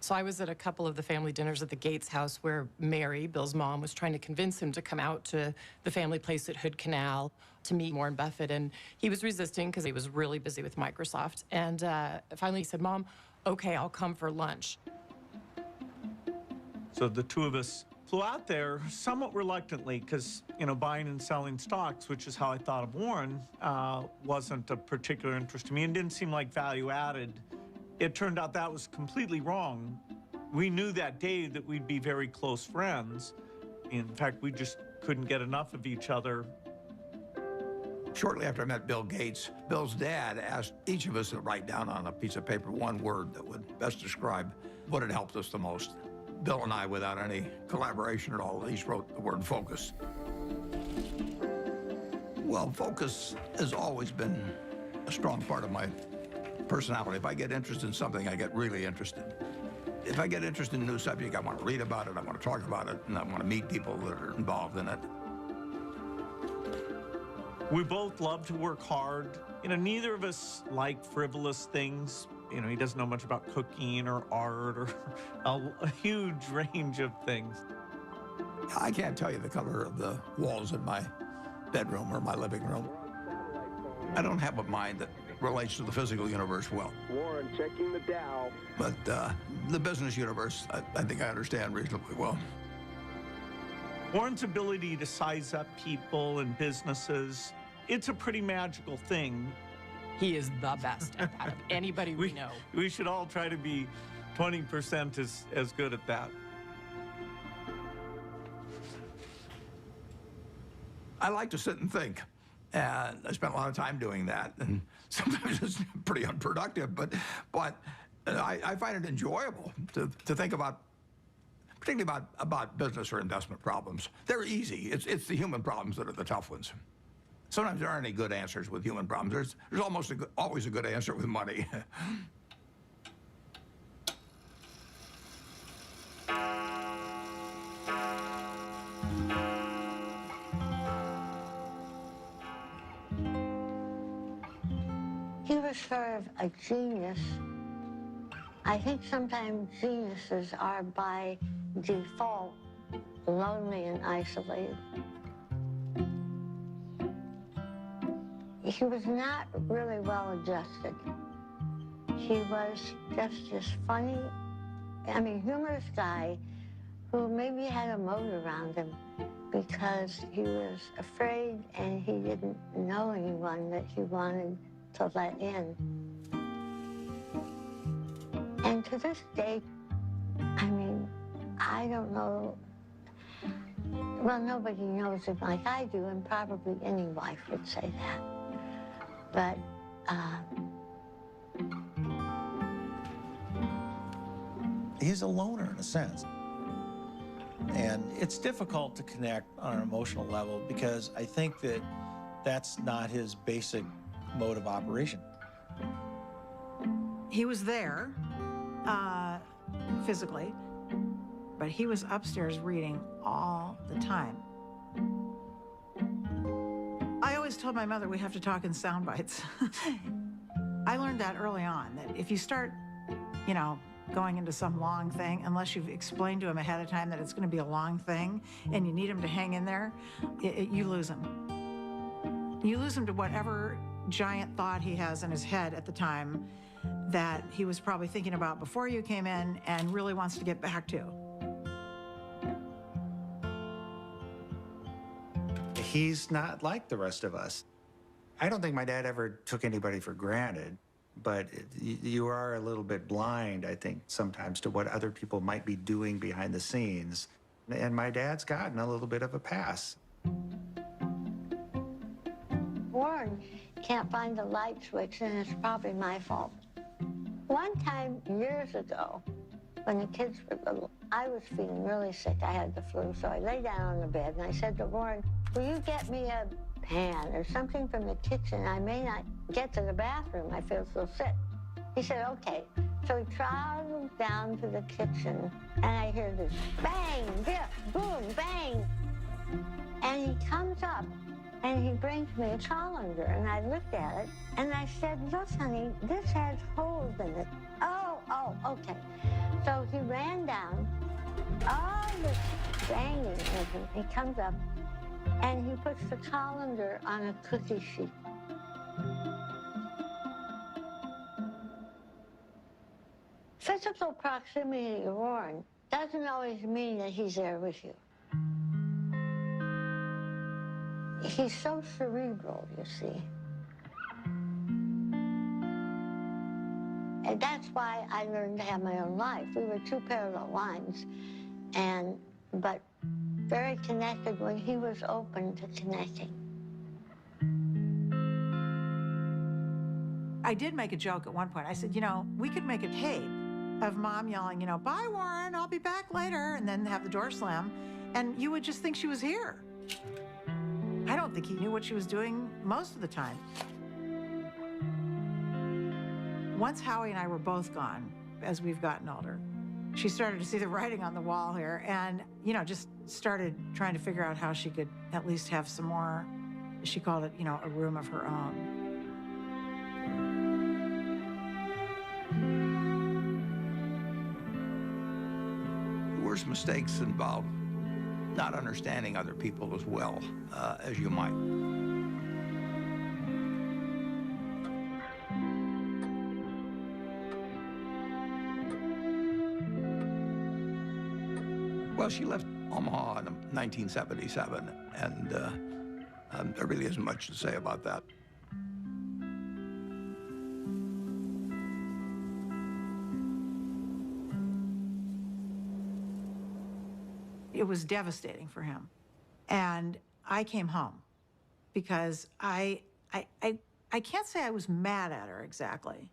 So I was at a couple of the family dinners at the Gates house where Mary, Bill's mom, was trying to convince him to come out to the family place at Hood Canal to meet Warren Buffett. And he was resisting because he was really busy with Microsoft. And finally he said, Mom, okay, I'll come for lunch. So the two of us flew out there somewhat reluctantly because, you know, buying and selling stocks, which is how I thought of Warren, wasn't a particular interest to me and didn't seem like value added. It turned out that was completely wrong. We knew that day that we'd be very close friends. In fact, we just couldn't get enough of each other. Shortly after I met Bill Gates, Bill's dad asked each of us to write down on a piece of paper one word that would best describe what had helped us the most. Bill and I, without any collaboration at all, each wrote the word focus. Well, focus has always been a strong part of my personality. If I get interested in something, I get really interested. If I get interested in a new subject, I want to read about it, I want to talk about it, and I want to meet people that are involved in it. We both love to work hard. You know, neither of us like frivolous things. You know, he doesn't know much about cooking or art or a huge range of things. I can't tell you the color of the walls in my bedroom or my living room. I don't have a mind that relates to the physical universe well. Warren checking the Dow. But the business universe, I think I understand reasonably well. Warren's ability to size up people and businesses, it's a pretty magical thing. He is the best at that of anybody we know. We should all try to be 20% as good at that. I like to sit and think. And I spent a lot of time doing that. And sometimes it's pretty unproductive, but I find it enjoyable to think about, particularly about business or investment problems. They're easy. It's the human problems that are the tough ones. Sometimes there aren't any good answers with human problems. There's almost always a good answer with money. He was sort of a genius. I think sometimes geniuses are by default lonely and isolated. He was not really well adjusted. He was just this funny, humorous guy who maybe had a moat around him because he was afraid and he didn't know anyone that he wanted to let in. And to this day, I don't know, well, nobody knows him like I do, and probably any wife would say that. But, he's a loner in a sense. And it's difficult to connect on an emotional level because I think that that's not his basic mode of operation. He was there physically, but he was upstairs reading all the time. I always told my mother we have to talk in sound bites. I learned that early on, that if you start, going into some long thing, unless you've explained to him ahead of time that it's going to be a long thing and you need him to hang in there, you lose him. You lose him to whatever giant thought he has in his head at the time that he was probably thinking about before you came in and really wants to get back to. He's not like the rest of us. I don't think my dad ever took anybody for granted, but you are a little bit blind, I think, sometimes to what other people might be doing behind the scenes. And my dad's gotten a little bit of a pass. Warren can't find the light switch, and it's probably my fault. One time, years ago, when the kids were little, I was feeling really sick. I had the flu, so I lay down on the bed, and I said to Warren, will you get me a pan or something from the kitchen. I may not get to the bathroom. I feel so sick. He said, okay. So he travels down to the kitchen, and I hear this bang, biff, boom, bang. And he comes up, and he brings me a colander, and I looked at it, and I said, look, honey, this has holes in it. Oh, okay. So he ran down, all this banging, he comes up, and he puts the colander on a cookie sheet. Physical proximity to Warren doesn't always mean that he's there with you. He's so cerebral, you see. And that's why I learned to have my own life. We were two parallel lines, but very connected when he was open to connecting. I did make a joke at one point. I said, we could make a tape of Mom yelling, bye, Warren, I'll be back later, and then have the door slam, and you would just think she was here. I don't think he knew what she was doing most of the time. Once Howie and I were both gone, as we've gotten older, she started to see the writing on the wall here and, just started trying to figure out how she could at least have some more, she called it, a room of her own. The worst mistakes involve not understanding other people as well as you might. Well, she left Omaha in 1977, and there really isn't much to say about that. It was devastating for him. And I came home because I can't say I was mad at her exactly,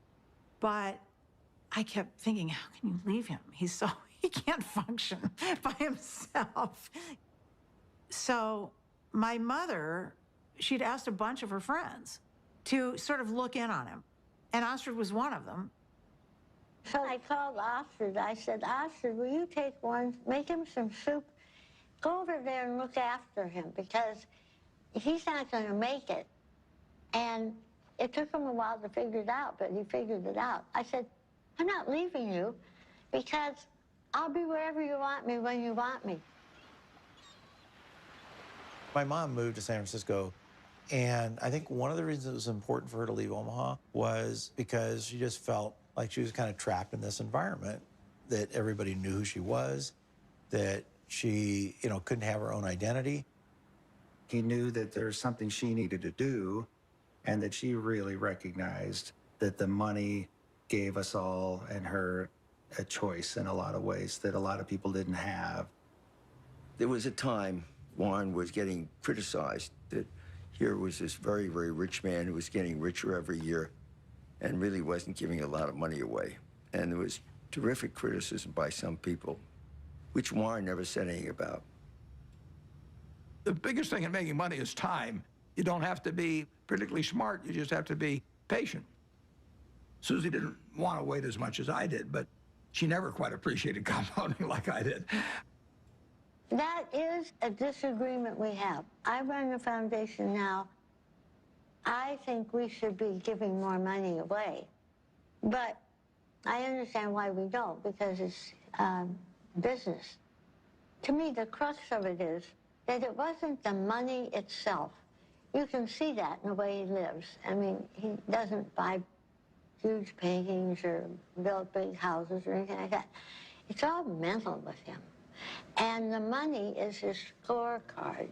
but I kept thinking, how can you leave him? He can't function by himself. So my mother, she'd asked a bunch of her friends to sort of look in on him. And Ostrid was one of them. So I called Ostrid. I said, Ostrid, will you take one, make him some soup, go over there and look after him because he's not going to make it. And it took him a while to figure it out, but he figured it out. I said, I'm not leaving you because I'll be wherever you want me when you want me. My mom moved to San Francisco, and I think one of the reasons it was important for her to leave Omaha was because she just felt like she was kind of trapped in this environment, that everybody knew who she was, that she, couldn't have her own identity. He knew that there was something she needed to do, and that she really recognized that the money gave us all and her a choice in a lot of ways that a lot of people didn't have. There was a time Warren was getting criticized that here was this very, very rich man who was getting richer every year and really wasn't giving a lot of money away. And there was terrific criticism by some people, which Warren never said anything about. The biggest thing in making money is time. You don't have to be particularly smart, you just have to be patient. Susie didn't want to wait as much as I did, but she never quite appreciated compounding like I did. That is a disagreement we have. I run a foundation now. I think we should be giving more money away. But I understand why we don't, because it's business. To me, the crux of it is that it wasn't the money itself. You can see that in the way he lives. I mean, he doesn't buy huge paintings or build big houses or anything like that. It's all mental with him. And the money is his scorecard.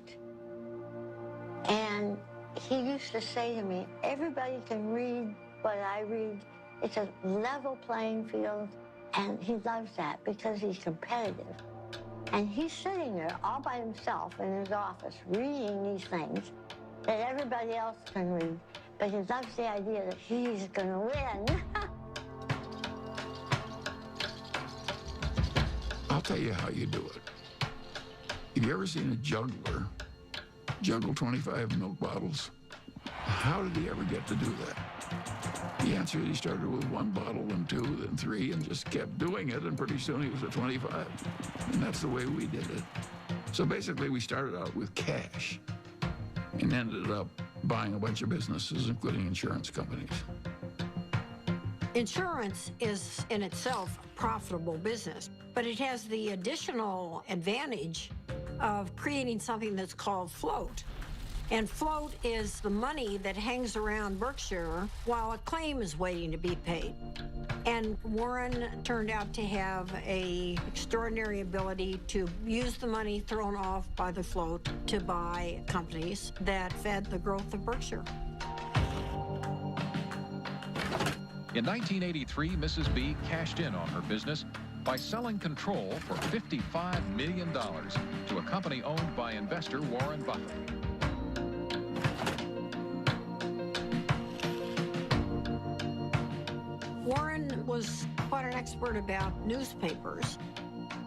And he used to say to me, everybody can read what I read. It's a level playing field. And he loves that because he's competitive. And he's sitting there all by himself in his office reading these things that everybody else can read. But he loves the idea that he's going to win. I'll tell you how you do it. Have you ever seen a juggler juggle 25 milk bottles. How did he ever get to do that? The answer is he started with 1 bottle, then 2, then 3, and just kept doing it, and pretty soon he was at 25. And that's the way we did it. So basically, we started out with cash and ended up buying a bunch of businesses, including insurance companies. Insurance is in itself a profitable business, but it has the additional advantage of creating something that's called float. And float is the money that hangs around Berkshire while a claim is waiting to be paid. And Warren turned out to have an extraordinary ability to use the money thrown off by the float to buy companies that fed the growth of Berkshire. In 1983, Mrs. B cashed in on her business by selling control for $55 million to a company owned by investor Warren Buffett. Warren was quite an expert about newspapers.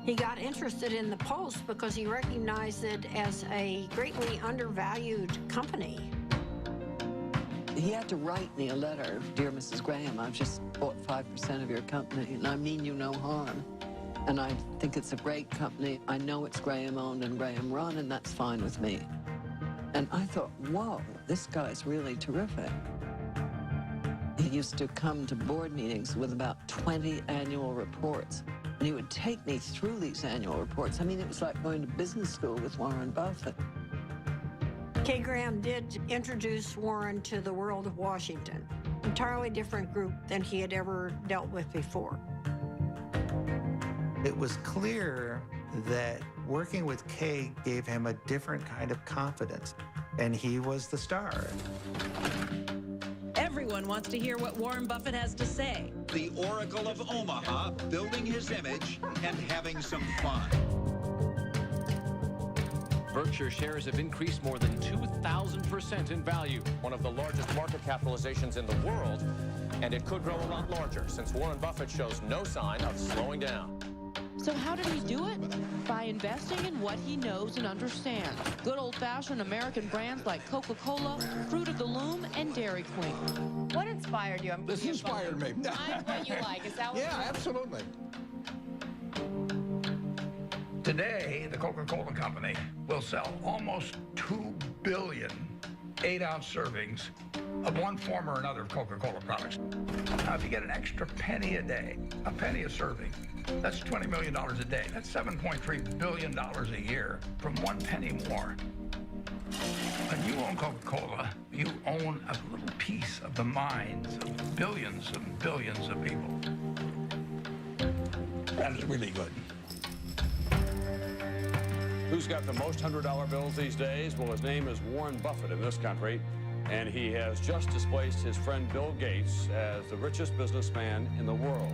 He got interested in the Post because he recognized it as a greatly undervalued company. He had to write me a letter. Dear Mrs. Graham, I've just bought 5% of your company, and I mean you no harm. And I think it's a great company. I know it's Graham owned and Graham run, and that's fine with me. And I thought, whoa, this guy's really terrific. He used to come to board meetings with about 20 annual reports, and he would take me through these annual reports. I mean, it was like going to business school with Warren Buffett. Kay Graham did introduce Warren to the world of Washington, entirely different group than he had ever dealt with before. It was clear that working with Kay gave him a different kind of confidence, and he was the star. Everyone wants to hear what Warren Buffett has to say. The Oracle of Omaha, building his image and having some fun. Berkshire shares have increased more than 2,000% in value. One of the largest market capitalizations in the world, and it could grow a lot larger since Warren Buffett shows no sign of slowing down. So how did he do it? By investing in what he knows and understands. Good old-fashioned American brands like Coca-Cola, Fruit of the Loom, and Dairy Queen. What inspired you? This inspired me. Find what you like. Is that what Yeah, absolutely. Today, the Coca-Cola Company will sell almost 2 billion 8-ounce servings of one form or another of Coca-Cola products. Now, if you get an extra penny a day, a penny a serving, that's $20 million a day. That's $7.3 billion a year from 1 penny more. When you own Coca-Cola, you own a little piece of the minds of billions and billions of people. That is really good. Who's got the most $100 bills these days? Well, his name is Warren Buffett in this country, and he has just displaced his friend Bill Gates as the richest businessman in the world.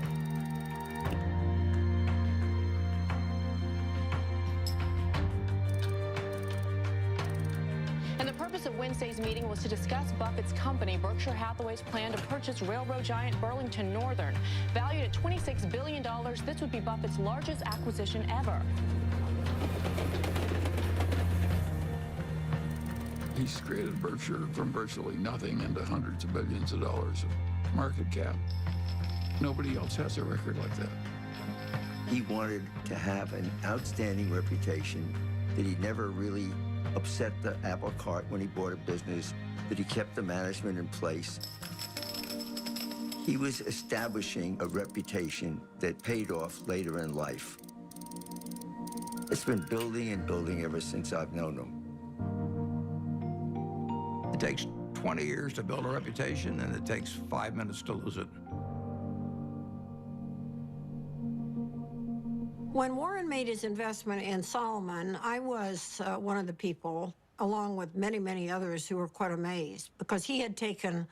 And the purpose of Wednesday's meeting was to discuss Buffett's company, Berkshire Hathaway's plan to purchase railroad giant Burlington Northern. Valued at $26 billion, this would be Buffett's largest acquisition ever. He's created Berkshire from virtually nothing into hundreds of billions of dollars of market cap. Nobody else has a record like that. He wanted to have an outstanding reputation, that he never really upset the apple cart when he bought a business, that he kept the management in place. He was establishing a reputation that paid off later in life. It's been building and building ever since I've known him. It takes 20 years to build a reputation, and it takes 5 minutes to lose it. When Warren made his investment in Salomon, I was one of the people, along with many, many others, who were quite amazed, because he had taken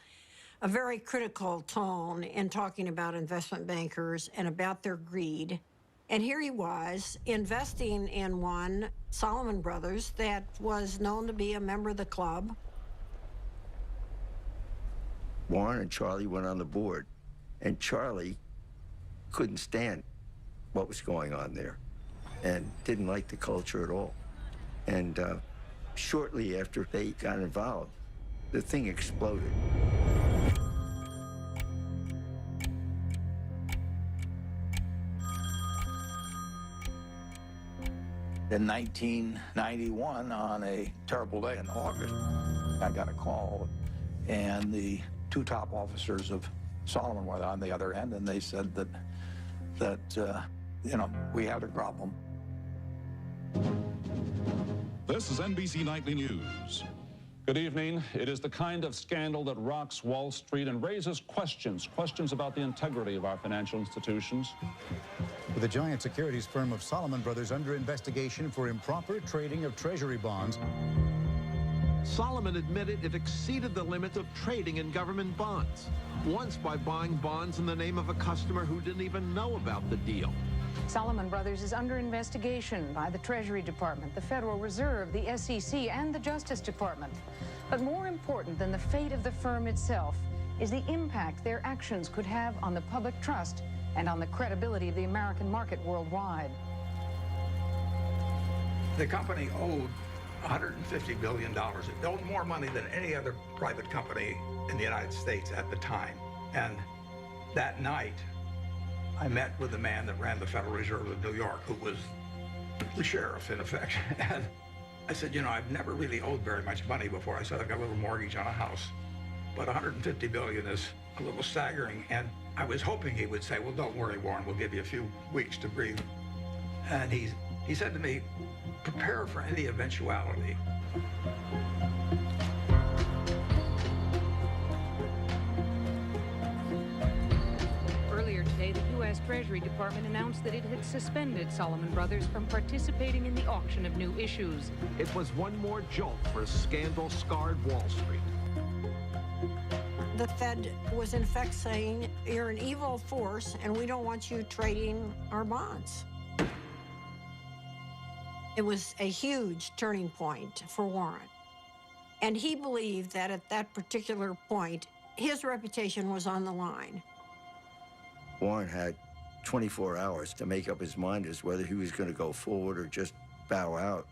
a very critical tone in talking about investment bankers and about their greed. And here he was investing in one, Salomon Brothers, that was known to be a member of the club. Warren and Charlie went on the board, and Charlie couldn't stand what was going on there and didn't like the culture at all. And shortly after they got involved, the thing exploded. In 1991, on a terrible day in August, I got a call, and the two top officers of Salomon were on the other end, and they said that we had a problem. This is NBC Nightly News. Good evening. It is the kind of scandal that rocks Wall Street and raises questions about the integrity of our financial institutions. With the giant securities firm of Salomon Brothers under investigation for improper trading of Treasury bonds. Salomon admitted it exceeded the limit of trading in government bonds, once by buying bonds in the name of a customer who didn't even know about the deal. Salomon Brothers is under investigation by the Treasury Department, the Federal Reserve, the SEC, and the Justice Department. But more important than the fate of the firm itself is the impact their actions could have on the public trust and on the credibility of the American market worldwide. The company owed $150 billion. It owed more money than any other private company in the United States at the time. And that night, I met with the man that ran the Federal Reserve of New York, who was the sheriff, in effect. And I said, I've never really owed very much money before. I said, I've got a little mortgage on a house, but $150 billion is a little staggering. And I was hoping he would say, well, don't worry, Warren, we'll give you a few weeks to breathe. And he said to me, prepare for any eventuality. Earlier today, the U.S. Treasury Department announced that it had suspended Salomon Brothers from participating in the auction of new issues. It was one more jolt for a scandal-scarred Wall Street. The Fed was in effect saying, you're an evil force and we don't want you trading our bonds. It was a huge turning point for Warren. And he believed that at that particular point, his reputation was on the line. Warren had 24 hours to make up his mind as whether he was going to go forward or just bow out.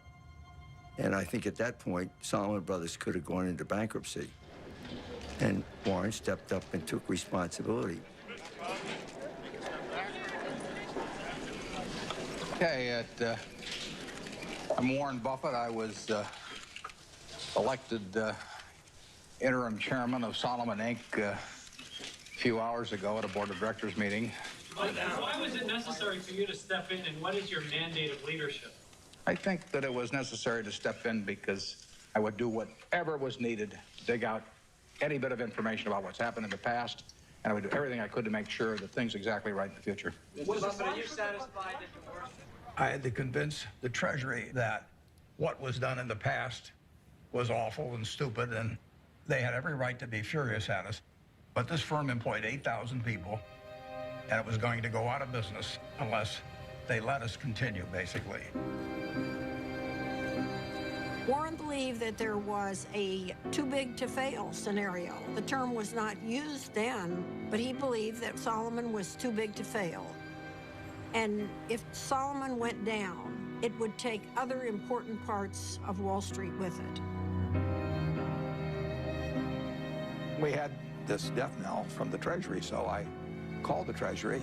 And I think at that point, Salomon Brothers could have gone into bankruptcy. And Warren stepped up and took responsibility. Okay, I'm Warren Buffett. I was elected interim chairman of Salomon Inc. A few hours ago at a board of directors meeting. Why was it necessary for you to step in, and what is your mandate of leadership? I think that it was necessary to step in because I would do whatever was needed to dig out any bit of information about what's happened in the past, and I would do everything I could to make sure that things are exactly right in the future. Mr. Buffett, are you satisfied that the worst... I had to convince the Treasury that what was done in the past was awful and stupid, and they had every right to be furious at us. But this firm employed 8,000 people, and it was going to go out of business unless they let us continue, basically. Warren believed that there was a too big to fail scenario. The term was not used then, but he believed that Salomon was too big to fail. And if Salomon went down, it would take other important parts of Wall Street with it. We had this death knell from the Treasury, so I called the Treasury.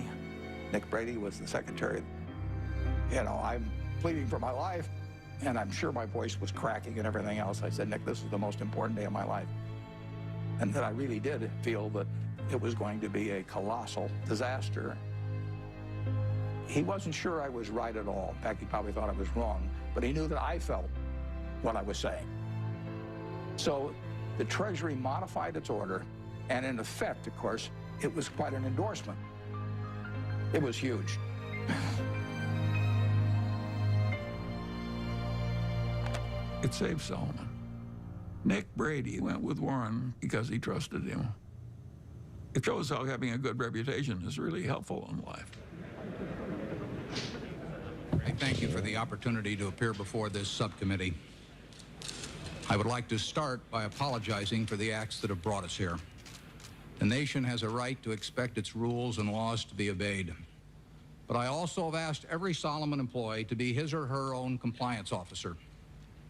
Nick Brady was the secretary. I'm pleading for my life, and I'm sure my voice was cracking and everything else. I said, Nick, this is the most important day of my life. And that I really did feel that it was going to be a colossal disaster. He wasn't sure I was right at all. In fact, he probably thought I was wrong, but he knew that I felt what I was saying. So the Treasury modified its order, and in effect, of course, it was quite an endorsement. It was huge. It saved Salomon. Nick Brady went with Warren because he trusted him. It shows how having a good reputation is really helpful in life. I thank you for the opportunity to appear before this subcommittee. I would like to start by apologizing for the acts that have brought us here. The nation has a right to expect its rules and laws to be obeyed. But I also have asked every Salomon employee to be his or her own compliance officer.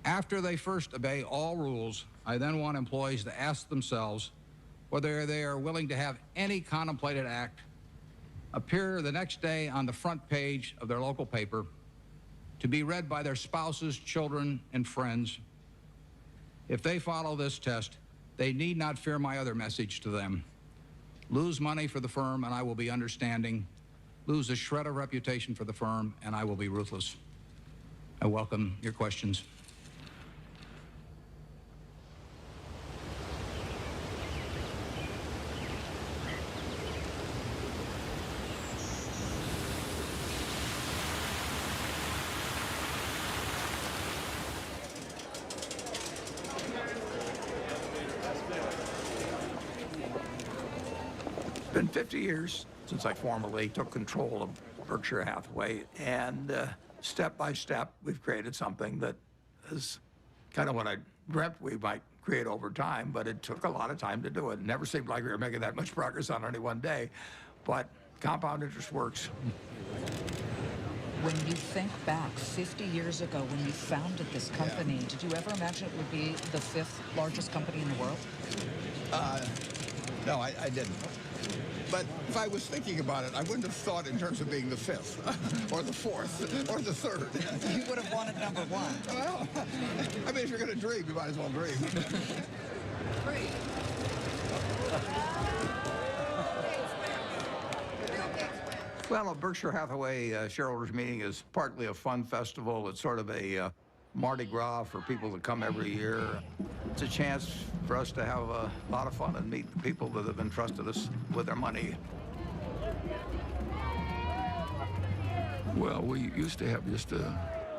After they first obey all rules, I then want employees to ask themselves whether they are willing to have any contemplated act appear the next day on the front page of their local paper, to be read by their spouses, children, and friends. If they follow this test, they need not fear my other message to them. Lose money for the firm, and I will be understanding. Lose a shred of reputation for the firm, and I will be ruthless. I welcome your questions. It's been 50 years since I formally took control of Berkshire Hathaway, and step by step, we've created something that is kind of what I dreamt we might create over time, but it took a lot of time to do it. It never seemed like we were making that much progress on any one day, but compound interest works. When you think back 50 years ago when you founded this company, did you ever imagine it would be the 5th largest company in the world? No, I didn't. But if I was thinking about it, I wouldn't have thought in terms of being the 5th, or the 4th, or the 3rd. You would have wanted number 1. Well, I mean, if you're going to dream, you might as well dream. Well, a Berkshire Hathaway shareholders meeting is partly a fun festival. It's sort of a Mardi Gras for people that come every year. It's a chance for us to have a lot of fun and meet the people that have entrusted us with their money. Well, we used to have just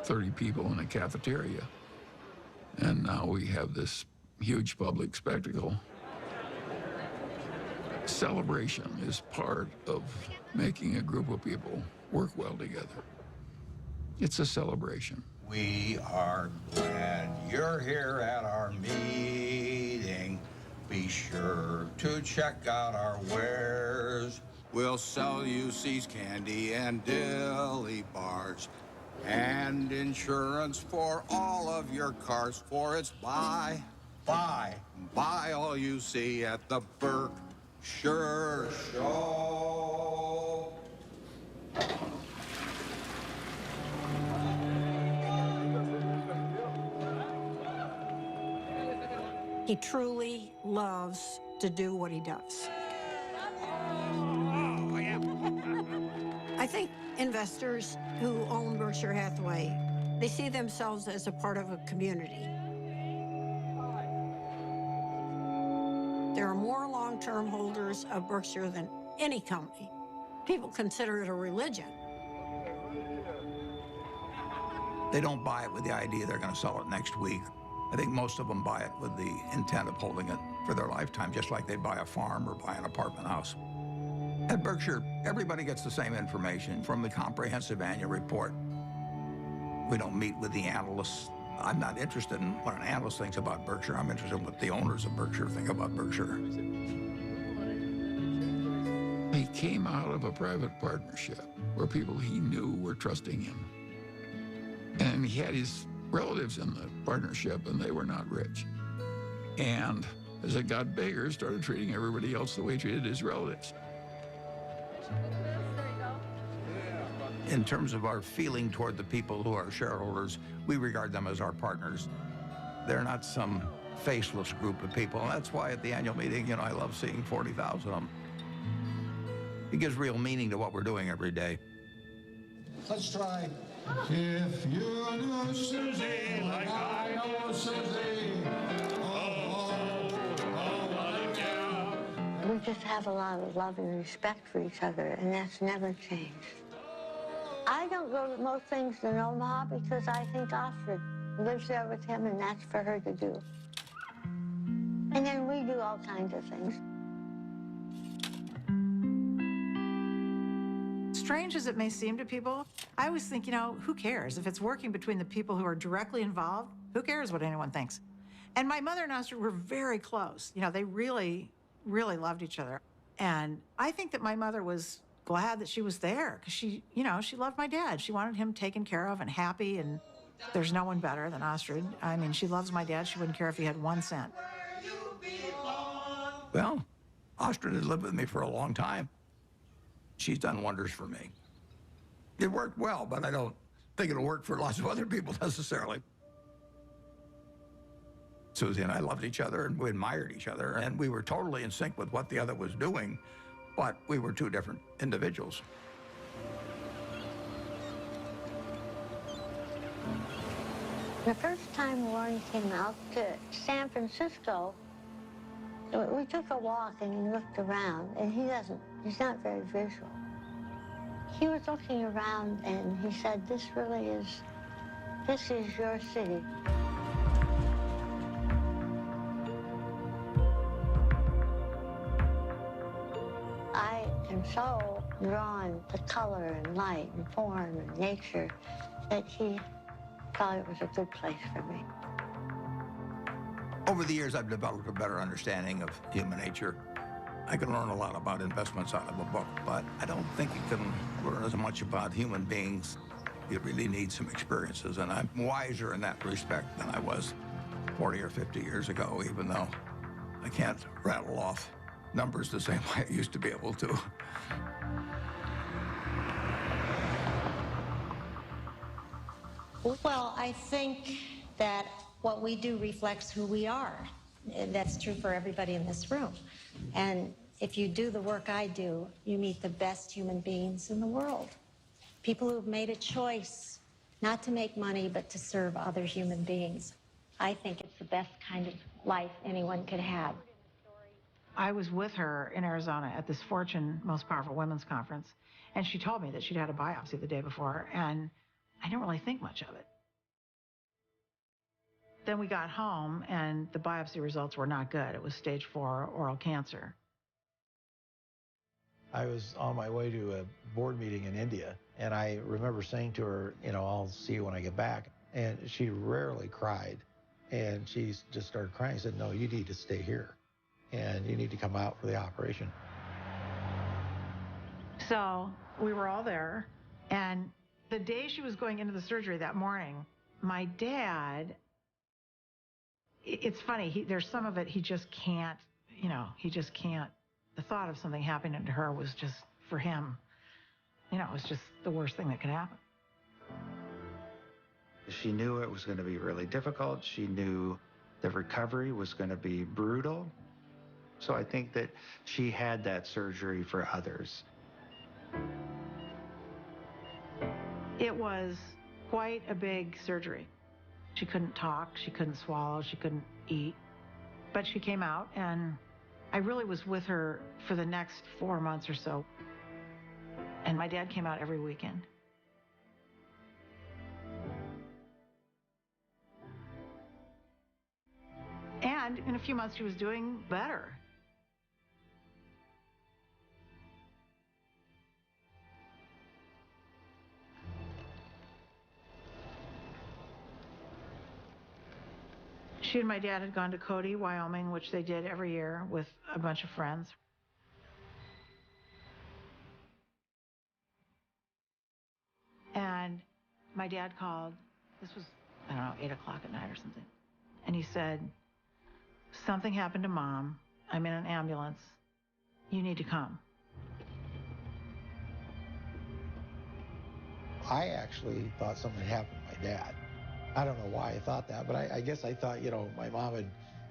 30 people in a cafeteria, and now we have this huge public spectacle. Celebration is part of making a group of people work well together. It's a celebration. We are glad you're here at our meeting. Be sure to check out our wares. We'll sell you C's candy and dilly bars and insurance for all of your cars, for it's buy all you see at the Berkshire Show. He truly loves to do what he does. I think investors who own Berkshire Hathaway, they see themselves as a part of a community. There are more long-term holders of Berkshire than any company. People consider it a religion. They don't buy it with the idea they're going to sell it next week. I think most of them buy it with the intent of holding it for their lifetime, just like they'd buy a farm or buy an apartment house. At Berkshire, everybody gets the same information from the comprehensive annual report. We don't meet with the analysts. I'm not interested in what an analyst thinks about Berkshire. I'm interested in what the owners of Berkshire think about Berkshire. He came out of a private partnership where people he knew were trusting him. And he had his relatives in the partnership, and they were not rich. And as it got bigger, started treating everybody else the way he treated his relatives. In terms of our feeling toward the people who are shareholders, we regard them as our partners. They're not some faceless group of people. And that's why at the annual meeting, I love seeing 40,000 of them. It gives real meaning to what we're doing every day. Let's try. If you knew Susie like I know Susie, what a gal. We just have a lot of love and respect for each other, and that's never changed. I don't go to most things in Omaha because I think Oxford lives there with him, and that's for her to do. And then we do all kinds of things. Strange as it may seem to people, I always think, who cares? If it's working between the people who are directly involved, who cares what anyone thinks? And my mother and Oxford were very close. They really, really loved each other. And I think that my mother was glad that she was there because she loved my dad. She wanted him taken care of and happy. And There's no one better than Astrid. I mean, she loves my dad. She wouldn't care if he had 1 cent. Well, Astrid has lived with me for a long time. She's done wonders for me. It worked well, but I don't think it'll work for lots of other people necessarily. Susie and I loved each other, and we admired each other, and we were totally in sync with what the other was doing, but we were two different individuals. The first time Warren came out to San Francisco, we took a walk and he looked around, and he's not very visual. He was looking around and he said, this is your city. I am so drawn to color and light and form and nature that he thought it was a good place for me. Over the years, I've developed a better understanding of human nature. I can learn a lot about investments out of a book, but I don't think you can learn as much about human beings. You really need some experiences, and I'm wiser in that respect than I was 40 or 50 years ago, even though I can't rattle off numbers the same way I used to be able to. Well, I think that what we do reflects who we are. And that's true for everybody in this room. And if you do the work I do, you meet the best human beings in the world. People who have made a choice not to make money, but to serve other human beings. I think it's the best kind of life anyone could have. I was with her in Arizona at this Fortune Most Powerful Women's Conference, and she told me that she'd had a biopsy the day before, and I didn't really think much of it. Then we got home, and the biopsy results were not good. It was stage 4 oral cancer. I was on my way to a board meeting in India, and I remember saying to her, I'll see you when I get back. And she rarely cried, and she just started crying. I said, no, you need to stay here, and you need to come out for the operation. So we were all there, and the day she was going into the surgery that morning, my dad, it's funny, there's some of it he just can't, he just can't. The thought of something happening to her was just, for him, it was just the worst thing that could happen. She knew it was going to be really difficult. She knew the recovery was going to be brutal. So I think that she had that surgery for others. It was quite a big surgery. She couldn't talk, she couldn't swallow, she couldn't eat. But she came out, and I really was with her for the next 4 months or so. And my dad came out every weekend. And in a few months, she was doing better. She and my dad had gone to Cody, Wyoming, which they did every year with a bunch of friends. And my dad called, this was, 8 o'clock at night or something. And he said, something happened to Mom. I'm in an ambulance. You need to come. I actually thought something had happened to my dad. I don't know why I thought that, but I guess I thought, my mom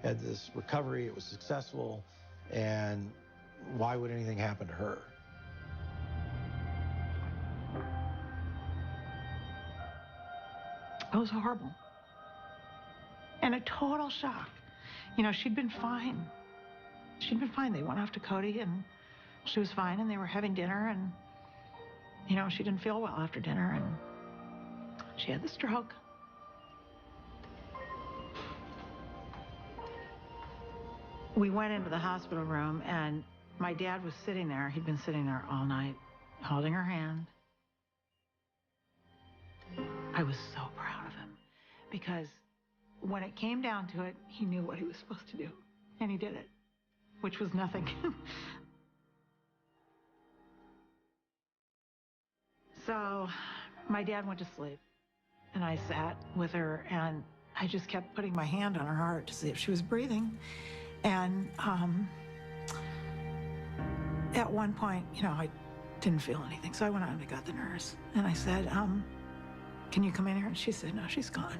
had this recovery, it was successful, and why would anything happen to her? It was horrible. And a total shock. She'd been fine. She'd been fine. They went off to Cody, and she was fine, and they were having dinner, and, she didn't feel well after dinner, and she had the stroke. We went into the hospital room, and my dad was sitting there. He'd been sitting there all night, holding her hand. I was so proud of him, because when it came down to it, he knew what he was supposed to do, and he did it, which was nothing. So my dad went to sleep, And I sat with her, and I just kept putting my hand on her heart to see if she was breathing. And at one point, I didn't feel anything. So I went out and I got the nurse. And I said, can you come in here? And she said, no, she's gone.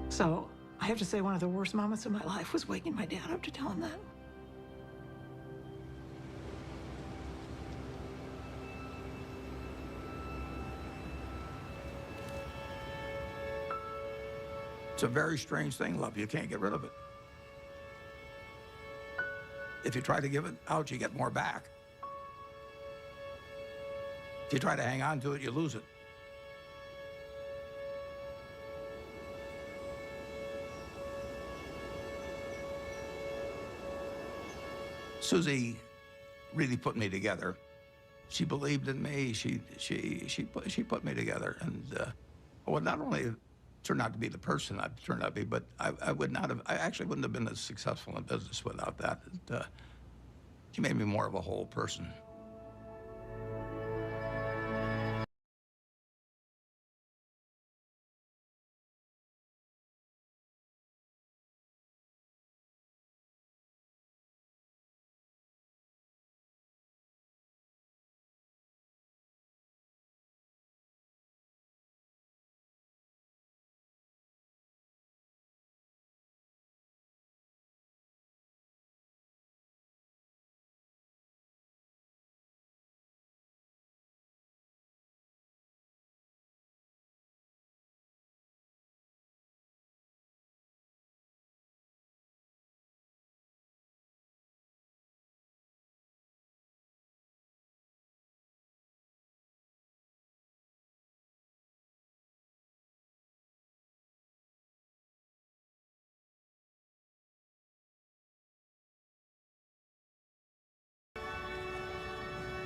So I have to say one of the worst moments of my life was waking my dad up to tell him that. It's a very strange thing, love. You can't get rid of it. If you try to give it out, you get more back. If you try to hang on to it, you lose it. Susie really put me together. She believed in me. She put me together, and well, not only turned out to be the person I turned out to be, but I actually wouldn't have been as successful in business without that. She made me more of a whole person.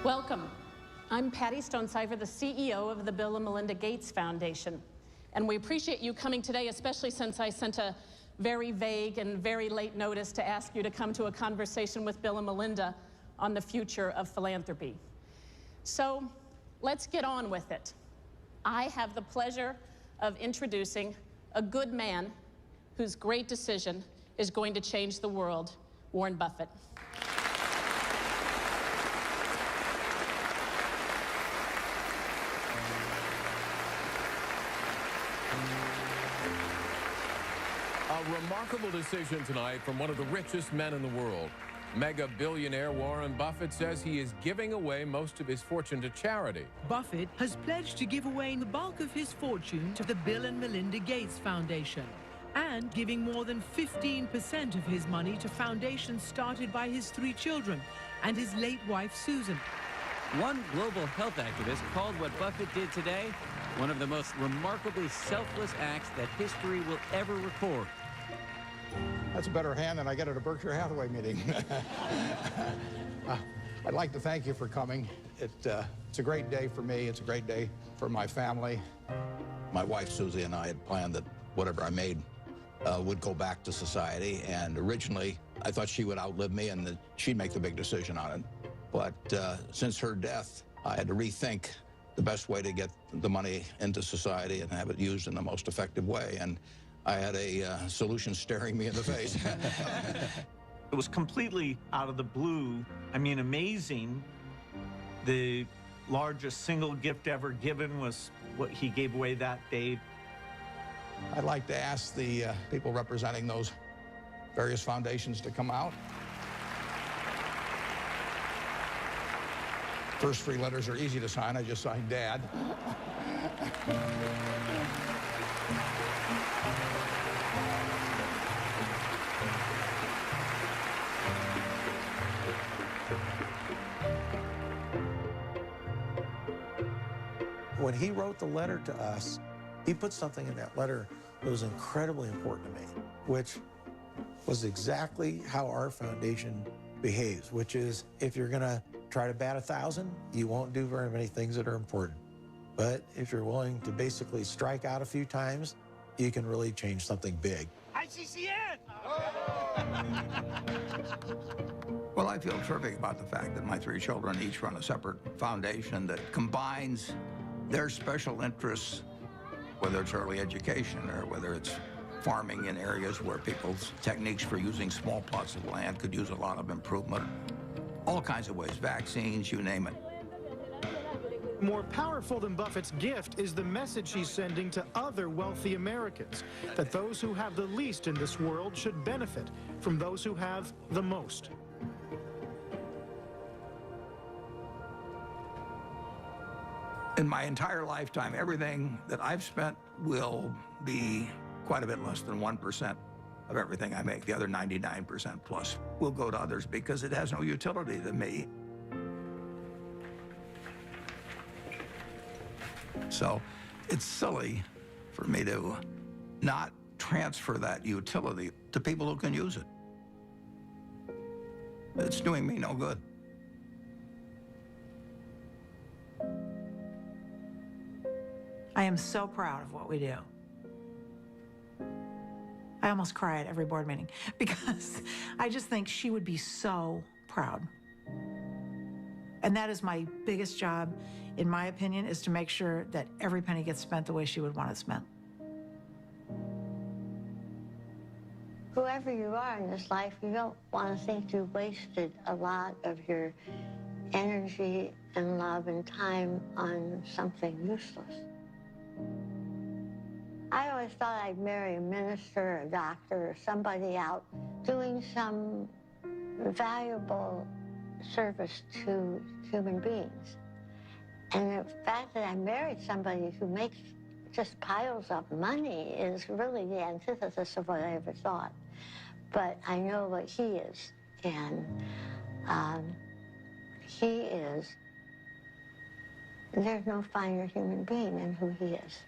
Welcome. I'm Patty Stonecipher, the CEO of the Bill and Melinda Gates Foundation. And we appreciate you coming today, especially since I sent a very vague and very late notice to ask you to come to a conversation with Bill and Melinda on the future of philanthropy. So let's get on with it. I have the pleasure of introducing a good man whose great decision is going to change the world, Warren Buffett. A remarkable decision tonight from one of the richest men in the world. Mega billionaire Warren Buffett says he is giving away most of his fortune to charity. Buffett has pledged to give away the bulk of his fortune to the Bill and Melinda Gates Foundation and giving more than 15% of his money to foundations started by his 3 children and his late wife, Susan. One global health activist called what Buffett did today one of the most remarkably selfless acts that history will ever record. That's a better hand than I get at a Berkshire Hathaway meeting. I'd like to thank you for coming. It's a great day for me. It's a great day for my family. My wife, Susie, and I had planned that whatever I made would go back to society. And originally, I thought she would outlive me and that she'd make the big decision on it. But since her death, I had to rethink the best way to get the money into society and have it used in the most effective way. And I had a solution staring me in the face. It was completely out of the blue. I mean, amazing. The largest single gift ever given was what he gave away that day. I'd like to ask the people representing those various foundations to come out. First 3 letters are easy to sign. I just signed Dad. When he wrote the letter to us, he put something in that letter that was incredibly important to me, which was exactly how our foundation behaves, which is if you're going to try to bat 1,000, you won't do very many things that are important. But if you're willing to basically strike out a few times, you can really change something big. ICCN! Well, I feel terrific about the fact that my 3 children each run a separate foundation that combines their special interests whether it's early education or whether it's farming in areas where people's techniques for using small plots of land could use a lot of improvement. All kinds of ways, vaccines, you name it. More powerful than Buffett's gift is the message he's sending to other wealthy Americans, that those who have the least in this world should benefit from those who have the most. In my entire lifetime, everything that I've spent will be quite a bit less than 1% of everything I make. The other 99% plus will go to others because it has no utility to me. So it's silly for me to not transfer that utility to people who can use it. It's doing me no good. I am so proud of what we do. I almost cry at every board meeting because I just think she would be so proud. And that is my biggest job, in my opinion, is to make sure that every penny gets spent the way she would want it spent. Whoever you are in this life, you don't want to think you wasted a lot of your energy and love and time on something useless. I always thought I'd marry a minister, a doctor, or somebody out doing some valuable service to human beings. And the fact that I married somebody who makes just piles of money is really the antithesis of what I ever thought. But I know what he is, and he is, there's no finer human being than who he is.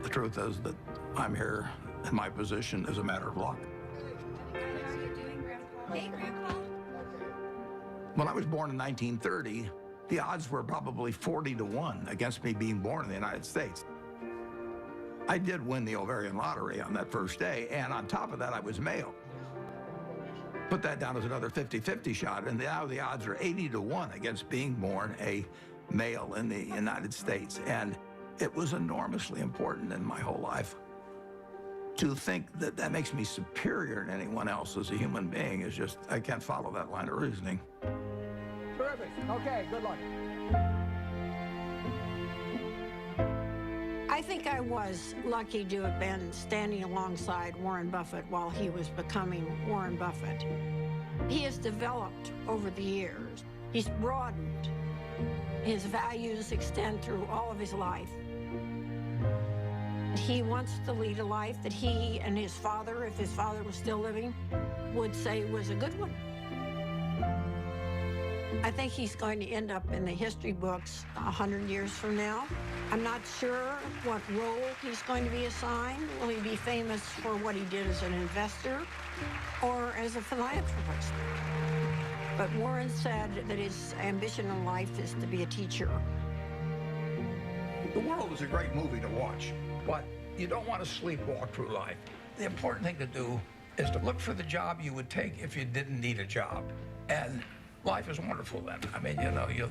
The truth is that I'm here in my position as a matter of luck. Hey, Grandpa. When I was born in 1930, the odds were probably 40 to 1 against me being born in the United States. I did win the ovarian lottery on that first day, and on top of that, I was male. Put that down as another 50-50 shot, and now the odds are 80 to 1 against being born a male in the United States. And it was enormously important in my whole life. To think that that makes me superior to anyone else as a human being is just, I can't follow that line of reasoning. Terrific. Okay, good luck. I think I was lucky to have been standing alongside Warren Buffett while he was becoming Warren Buffett. He has developed over the years. He's broadened. His values extend through all of his life. He wants to lead a life that he and his father, if his father was still living, would say was a good one. I think he's going to end up in the history books 100 years from now. I'm not sure what role he's going to be assigned. Will he be famous for what he did as an investor or as a philanthropist? But Warren said that his ambition in life is to be a teacher. The world is a great movie to watch, but you don't want to sleepwalk through life. The important thing to do is to look for the job you would take if you didn't need a job. And life is wonderful then. I mean, you know, you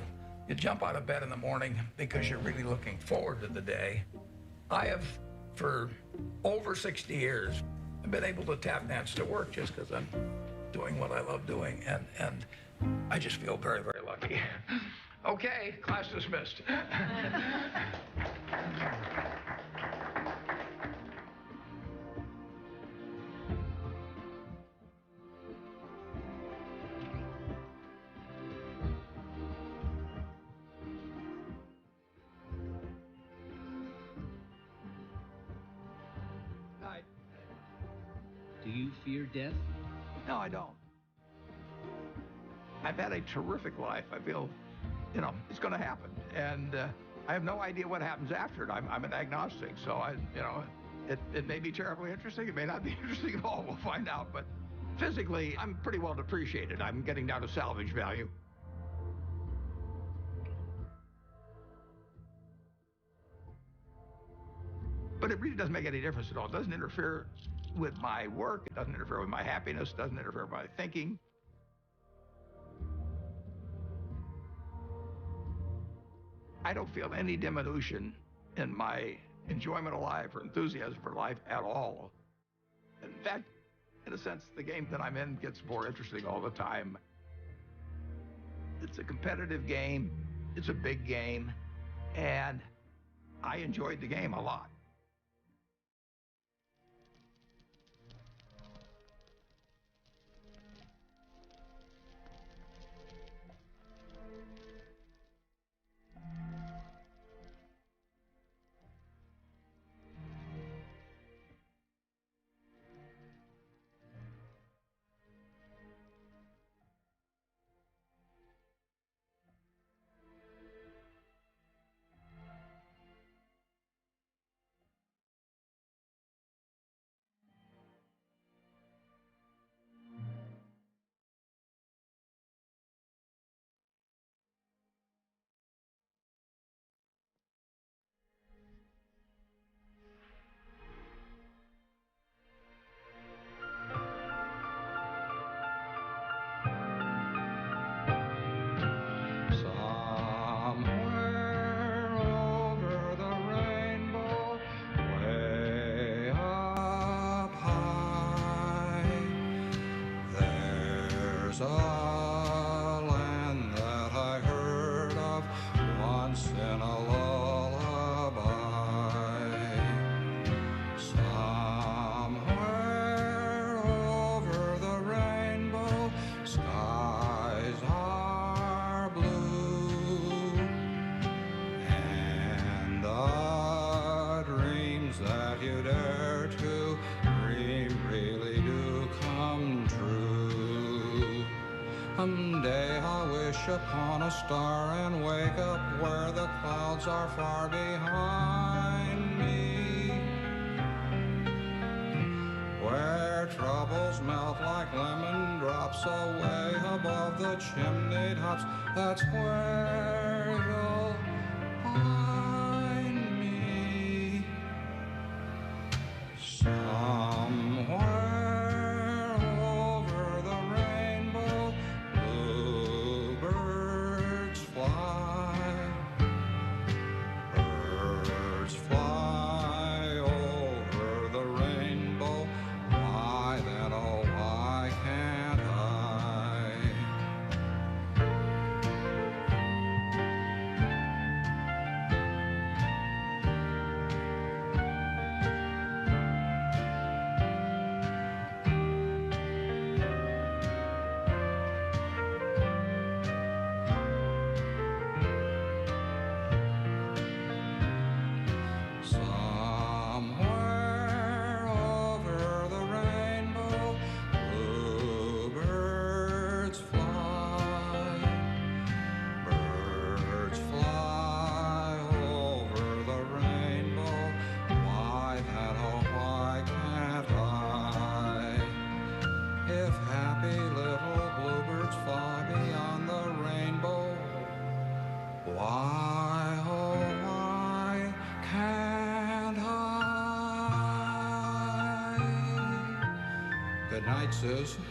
jump out of bed in the morning because you're really looking forward to the day. I have, for over 60 years, been able to tap dance to work just because I'm doing what I love doing. And I just feel very, very lucky. Okay, class dismissed. Do you fear death? No, I don't. I've had a terrific life. I feel, you know, it's going to happen. And I have no idea what happens after it. I'm an agnostic, so it may be terribly interesting. It may not be interesting at all. We'll find out. But physically, I'm pretty well depreciated. I'm getting down to salvage value. But it really doesn't make any difference at all. It doesn't interfere with my work. It doesn't interfere with my happiness, doesn't interfere with my thinking. I don't feel any diminution in my enjoyment of life or enthusiasm for life at all. In fact, in a sense, the game that I'm in gets more interesting all the time. It's a competitive game, it's a big game, and I enjoyed the game a lot. There's a land that I heard of once in a lullaby. Somewhere over the rainbow, skies are blue, and the dreams that you dare to dream really do come true. Someday I'll wish upon a star and wake up where the clouds are far behind me, where troubles melt like lemon drops away above the chimney tops. That's where you'll find me. Somewhere over the rainbow, bluebirds fly. Birds fly over the rainbow. Why then, oh, why can't I? Somewhere over the rainbow, bluebirds fly. Birds fly over the rainbow. Why then, oh, why can't I? If happy little bluebirds fly beyond the rainbow, why, oh, why can't I? Good night, Susan.